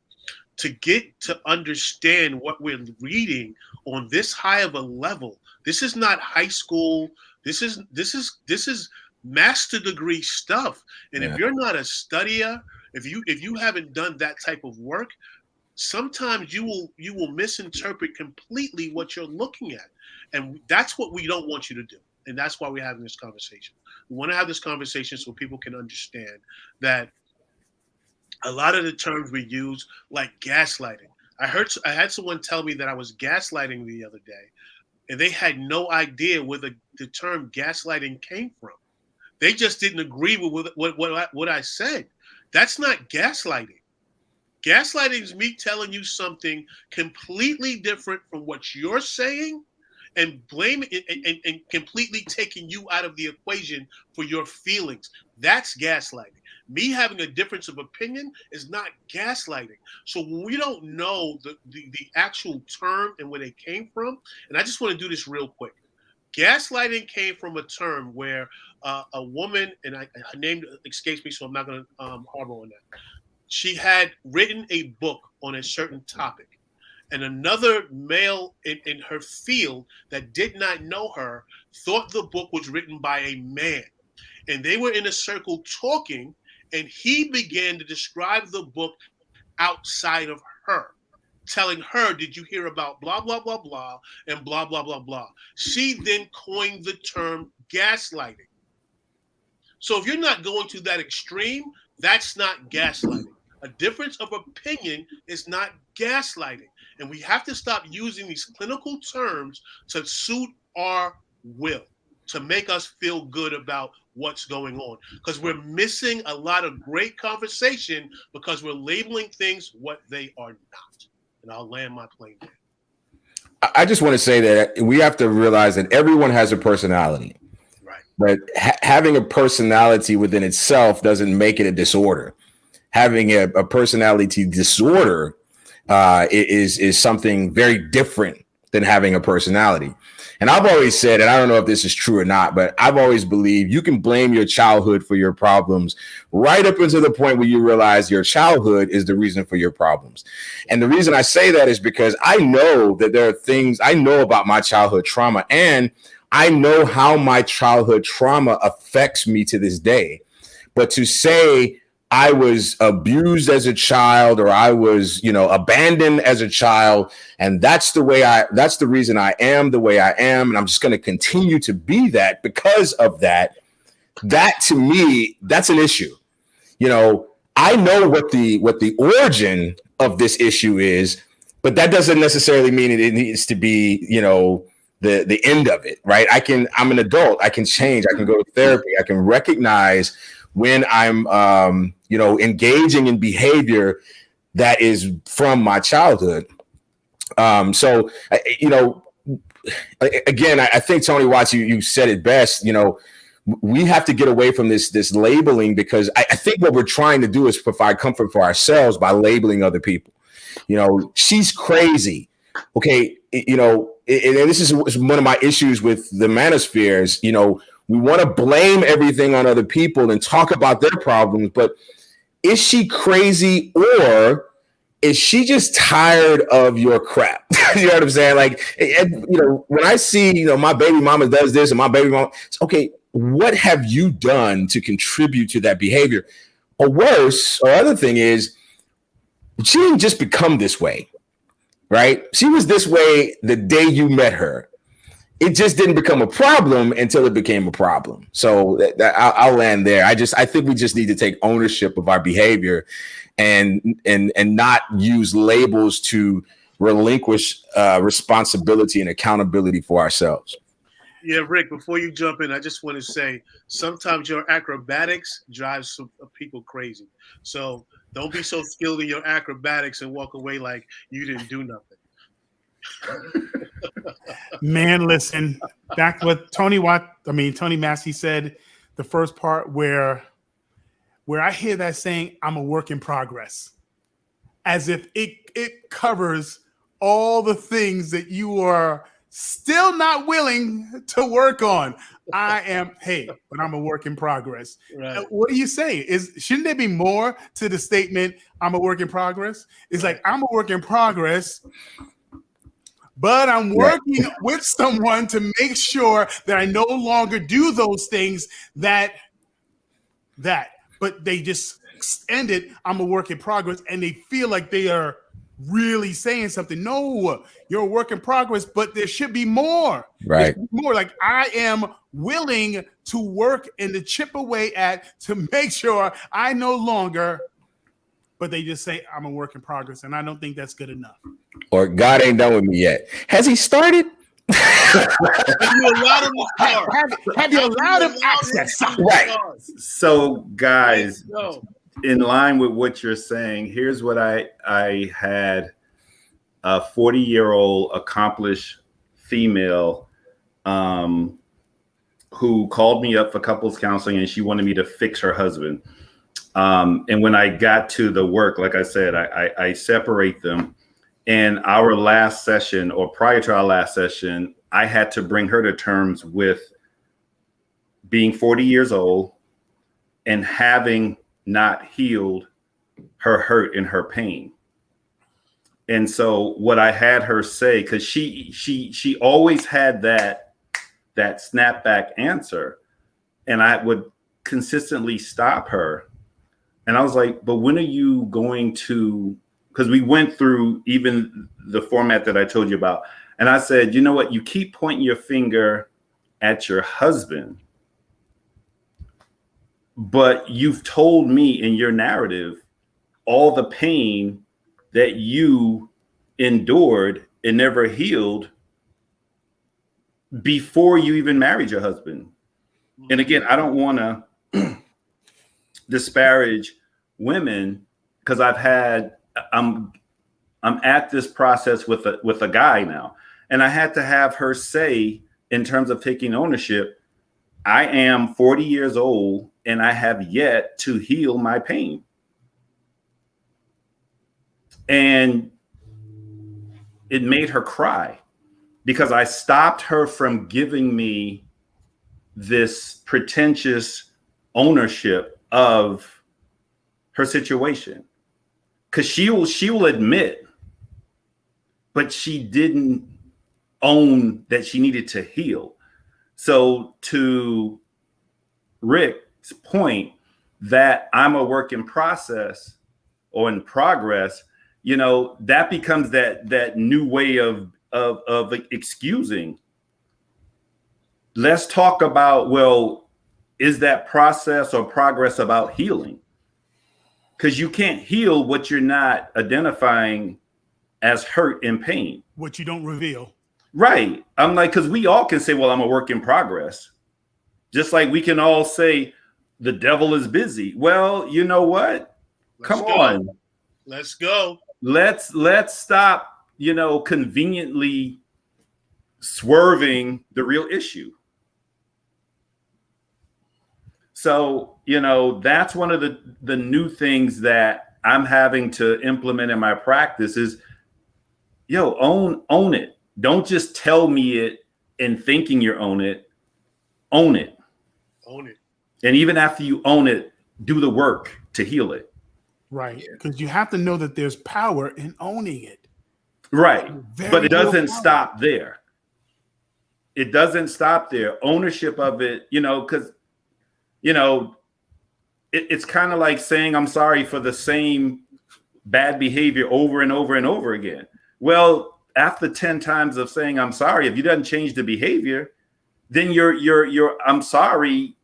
To get to understand what we're reading on this high of a level. This is not high school. This is master degree stuff. And if you're not a studier, if you haven't done that type of work, sometimes you will misinterpret completely what you're looking at. And that's what we don't want you to do. And that's why we're having this conversation. We want to have this conversation so people can understand that a lot of the terms we use, like gaslighting. I had someone tell me that I was gaslighting the other day, and they had no idea where the term gaslighting came from. They just didn't agree with what I said. That's not gaslighting. Gaslighting is me telling you something completely different from what you're saying, and blaming it and completely taking you out of the equation for your feelings. That's gaslighting. Me having a difference of opinion is not gaslighting. So when we don't know the actual term and where they came from, and I just want to do this real quick. Gaslighting came from a term where a woman, and her name escapes me, so I'm not going to harbor on that. She had written a book on a certain topic. And another male in her field that did not know her thought the book was written by a man. And they were in a circle talking, and he began to describe the book outside of her, telling her, did you hear about blah, blah, blah, blah, and blah, blah, blah, blah. She then coined the term gaslighting. So if you're not going to that extreme, that's not gaslighting. A difference of opinion is not gaslighting. And we have to stop using these clinical terms to suit our will, to make us feel good about what's going on. Because we're missing a lot of great conversation because we're labeling things what they are not. And I'll land my plane there. I just want to say that we have to realize that everyone has a personality. Right. But having a personality within itself doesn't make it a disorder. Having a personality disorder is something very different than having a personality. And I've always said, and I don't know if this is true or not, but I've always believed you can blame your childhood for your problems right up until the point where you realize your childhood is the reason for your problems. And the reason I say that is because I know that there are things I know about my childhood trauma, and I know how my childhood trauma affects me to this day. But to say I was abused as a child, or I was, abandoned as a child, and that's the reason I am the way I am, and I'm just going to continue to be that because of that. That to me, that's an issue. I know what the origin of this issue is, but that doesn't necessarily mean it needs to be, the end of it, right? I'm an adult. I can change. I can go to therapy. I can recognize when I'm, engaging in behavior that is from my childhood. So, again, I think, Tony Watts, you said it best. We have to get away from this labeling, because I think what we're trying to do is provide comfort for ourselves by labeling other people. She's crazy. Okay. And this is one of my issues with the manospheres. We want to blame everything on other people and talk about their problems, but is she crazy, or is she just tired of your crap? You know what I'm saying? Like, when I see, my baby mama does this and my baby mama, okay, what have you done to contribute to that behavior? Or worse, or other thing is, she didn't just become this way, right? She was this way the day you met her. It just didn't become a problem until it became a problem. So I'll land there. I think we just need to take ownership of our behavior and not use labels to relinquish responsibility and accountability for ourselves. Yeah, Rick, before you jump in, I just want to say sometimes your acrobatics drives some people crazy. So don't be so skilled in your acrobatics and walk away like you didn't do nothing. Man, listen, back what Tony Massey said, the first part where I hear that saying, I'm a work in progress, as if it covers all the things that you are still not willing to work on. But I'm a work in progress. Right. What do you say? Shouldn't there be more to the statement, I'm a work in progress? It's like, I'm a work in progress, but I'm working with someone to make sure that I no longer do those things but they just ended, I'm a work in progress, and they feel like they are really saying something. No, you're a work in progress, but there should be more. Right. More like, I am willing to work and to chip away at to make sure I no longer, but they just say I'm a work in progress, and I don't think that's good enough. Or God ain't done with me yet. Has he started? Have you allowed him to start? Have you allowed him access? Right. So, guys, in line with what you're saying, here's what I had a 40-year-old accomplished female who called me up for couples counseling, and she wanted me to fix her husband. And when I got to the work, like I said, I separate them. And our last session, or prior to our last session, I had to bring her to terms with being 40 years old and having not healed her hurt and her pain. And so what I had her say, because she always had that snapback answer, and I would consistently stop her. And I was like, but when are you going to, because we went through even the format that I told you about. And I said, you know what? You keep pointing your finger at your husband, but you've told me in your narrative all the pain that you endured and never healed before you even married your husband. And again, I don't want to disparage women, because I'm at this process with a guy now, and I had to have her say, in terms of taking ownership, I am 40 years old and I have yet to heal my pain. And it made her cry because I stopped her from giving me this pretentious ownership of her situation. Because she will admit, but she didn't own that she needed to heal. So to Rick's point that I'm a work in process or in progress, you know, that becomes that new way of excusing. Let's talk about, well, is that process or progress about healing? Because you can't heal what you're not identifying as hurt and pain. What you don't reveal. Right. I'm like, because we all can say, well, I'm a work in progress. Just like we can all say the devil is busy. Well, you know what? Come on. Let's go. Let's stop, you know, conveniently swerving the real issue. So, you know, that's one of the new things that I'm having to implement in my practice is, yo, own it. Don't just tell me it and thinking you own it. Own it. Own it. And even after you own it, do the work to heal it. Right. Because you have to know that there's power in owning it. Right. But it doesn't power. stop there. It doesn't stop there. Ownership of it, you know, because, you know, it's kind of like saying I'm sorry for the same bad behavior over and over and over again. Well, after 10 times of saying I'm sorry, if you doesn't change the behavior, then your I'm sorry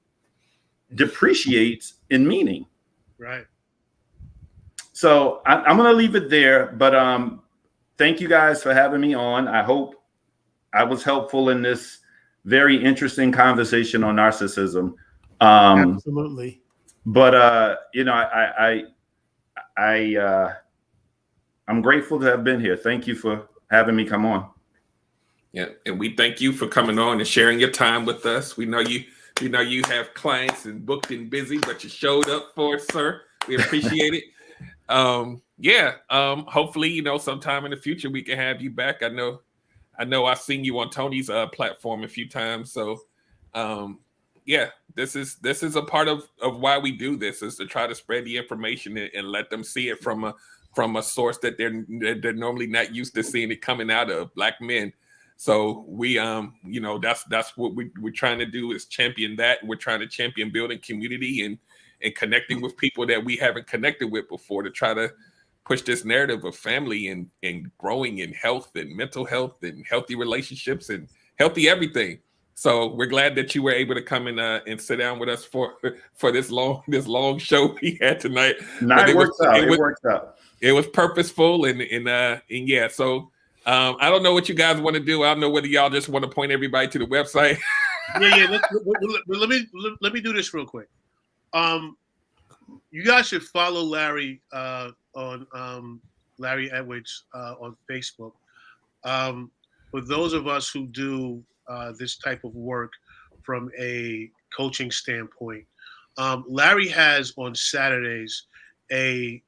depreciates in meaning. Right. So I'm going to leave it there. But thank you guys for having me on. I hope I was helpful in this very interesting conversation on narcissism. Absolutely. But you know, I'm grateful to have been here. Thank you for having me come on. Yeah, and we thank you for coming on and sharing your time with us. We know you have clients and booked and busy, but you showed up for us, sir. We appreciate it. Hopefully, you know, sometime in the future we can have you back. I know I've seen you on Tony's platform a few times. So this is a part of why we do this, is to try to spread the information and let them see it from a source that they're normally not used to seeing it coming out of, Black men. So we you know, that's what we're trying to do, is champion that. We're trying to champion building community and connecting with people that we haven't connected with before, to try to push this narrative of family and growing in health and mental health and healthy relationships and healthy everything. So we're glad that you were able to come and sit down with us for this long show we had tonight. It worked out. It was purposeful and yeah. So I don't know what you guys want to do. I don't know whether y'all just want to point everybody to the website. Yeah. Let me do this real quick. You guys should follow Larry on Larry Edwards on Facebook. For those of us who do this type of work from a coaching standpoint, Larry has on Saturdays a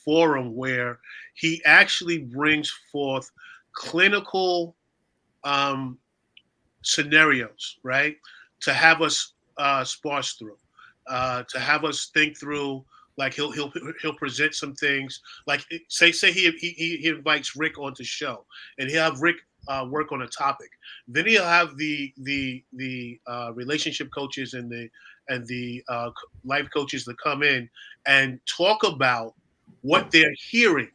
forum where he actually brings forth clinical scenarios, right, to have us sparse through, to have us think through. Like he'll present some things. Like say he invites Rick onto show, and he'll have Rick work on a topic. Then he'll have the relationship coaches and the life coaches that come in and talk about what they're hearing,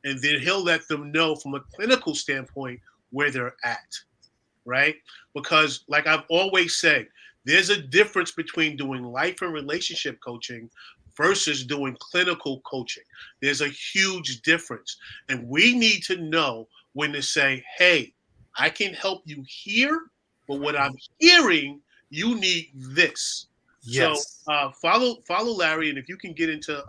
and then he'll let them know from a clinical standpoint where they're at, right? Because like I've always said, there's a difference between doing life and relationship coaching versus doing clinical coaching. There's a huge difference. And we need to know when to say, hey, I can help you here, but what I'm hearing, you need this. Yes. So follow Larry, and if you can get into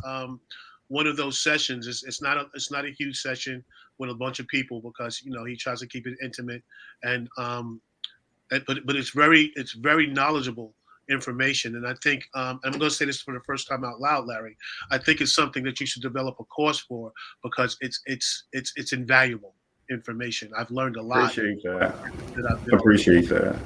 one of those sessions, it's not a huge session with a bunch of people, because you know he tries to keep it intimate, and but it's very knowledgeable information. And I think I'm going to say this for the first time out loud, Larry. I think it's something that you should develop a course for, because it's invaluable information. I've learned a lot. Appreciate that. Appreciate that.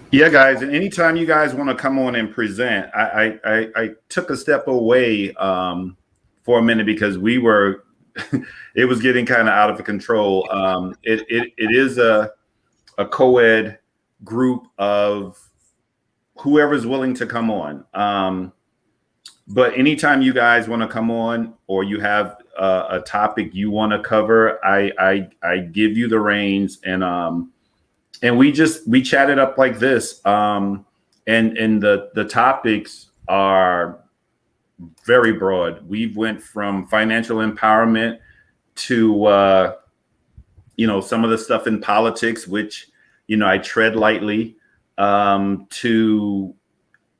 Yeah, guys, and anytime you guys want to come on and present, I took a step away for a minute because we were, it was getting kind of out of control. It is a co-ed group of whoever's willing to come on. But anytime you guys want to come on, or you have a topic you want to cover, I give you the reins, and we chatted up like this. And the topics are very broad. We went from financial empowerment to some of the stuff in politics, which I tread lightly, to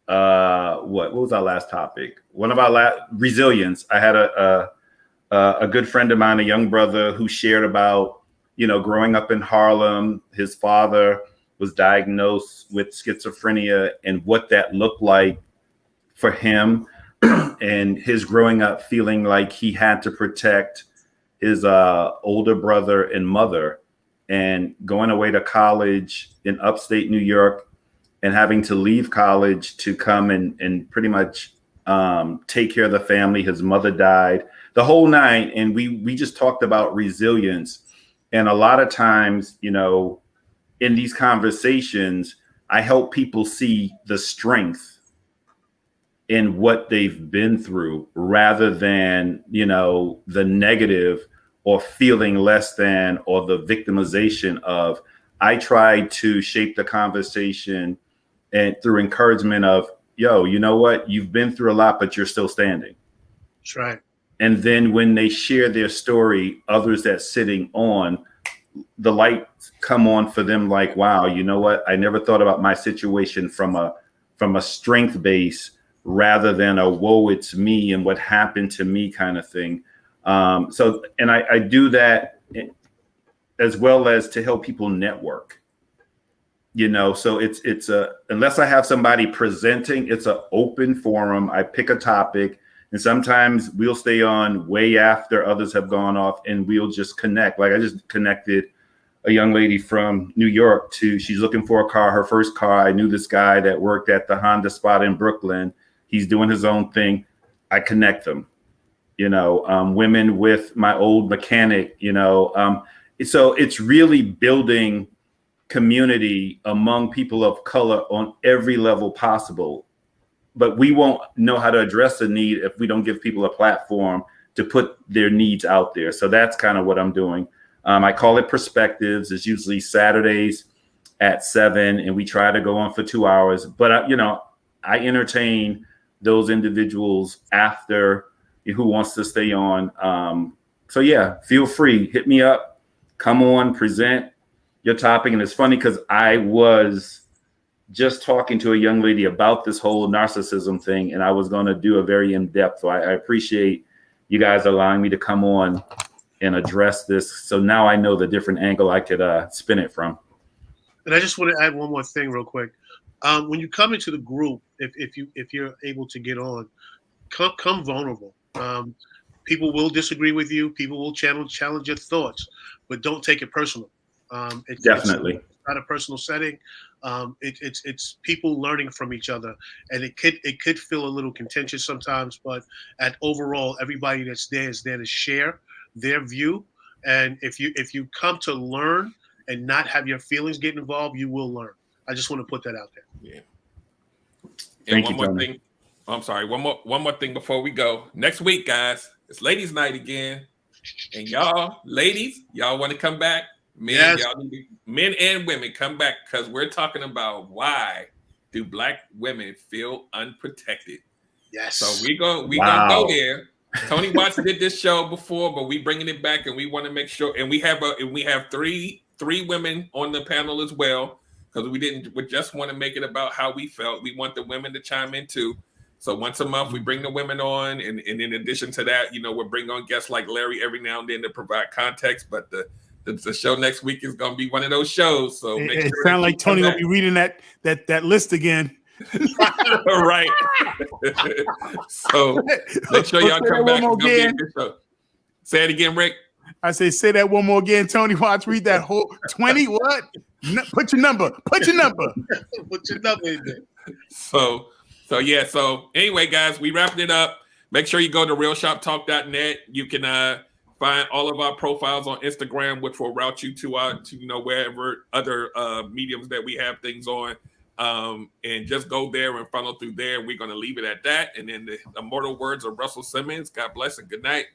what was our last topic? One of our resilience. I had a good friend of mine, a young brother, who shared about growing up in Harlem. His father was diagnosed with schizophrenia and what that looked like for him, and his growing up feeling like he had to protect his older brother and mother, and going away to college in upstate New York and having to leave college to come and pretty much take care of the family. His mother died, the whole nine. And we just talked about resilience. And a lot of times, in these conversations, I help people see the strength in what they've been through, rather than, the negative or feeling less than, or the victimization of. I try to shape the conversation and through encouragement of, yo, you know what? You've been through a lot, but you're still standing. That's right. And then when they share their story, others that's sitting on, the lights come on for them, like, wow, you know what? I never thought about my situation from a strength base, rather than a woe, it's me and what happened to me kind of thing. So I do that as well as to help people network. So it's unless I have somebody presenting, it's an open forum. I pick a topic. And sometimes we'll stay on way after others have gone off, and we'll just connect. Like I just connected a young lady from New York she's looking for a car, her first car. I knew this guy that worked at the Honda spot in Brooklyn. He's doing his own thing. I connect them, women with my old mechanic, so it's really building community among people of color on every level possible. But we won't know how to address the need if we don't give people a platform to put their needs out there. So that's kind of what I'm doing. I call it Perspectives. It's usually Saturdays at 7, and we try to go on for 2 hours. But, I entertain those individuals after who wants to stay on. So, yeah, feel free. Hit me up. Come on, present your topic. And it's funny because I was just talking to a young lady about this whole narcissism thing, and I was going to do a very in-depth. So I appreciate you guys allowing me to come on and address this. So now I know the different angle I could spin it from. And I just want to add one more thing real quick. When you come into the group, if you're able to get on, come vulnerable. People will disagree with you. People will challenge your thoughts, but don't take it personal. Definitely. It's not a personal setting. It's people learning from each other, and it could feel a little contentious sometimes, but overall, everybody that's there is there to share their view. And if you come to learn and not have your feelings get involved, you will learn. I just want to put that out there. Yeah. And one more thing. I'm sorry. One more thing before we go. Next week, guys, it's Ladies' Night again, and y'all, ladies, y'all want to come back? Men, yes. Men and women, come back, because we're talking about why do Black women feel unprotected. Yes. So we gonna go there. Tony Watts did this show before, but we bringing it back, and we want to make sure. And we have three women on the panel as well, because we just want to make it about how we felt. We want the women to chime in too. So once a month we bring the women on, and in addition to that, we'll bring on guests like Larry every now and then to provide context. But the the show next week is going to be one of those shows. So make It sure sounds like Tony will be reading that list again. Right. So make sure y'all come back. It's gonna be a good show. Say it again, Rick. I say that one more again, Tony. Watch, read that whole 20. What? Put your number. Put your number. Put your number in there. So yeah. So anyway, guys, we wrapped it up. Make sure you go to realshoptalk.net. You can find all of our profiles on Instagram, which will route you to wherever other mediums that we have things on. And just go there and funnel through there. We're going to leave it at that. And then the immortal words of Russell Simmons, God bless and good night.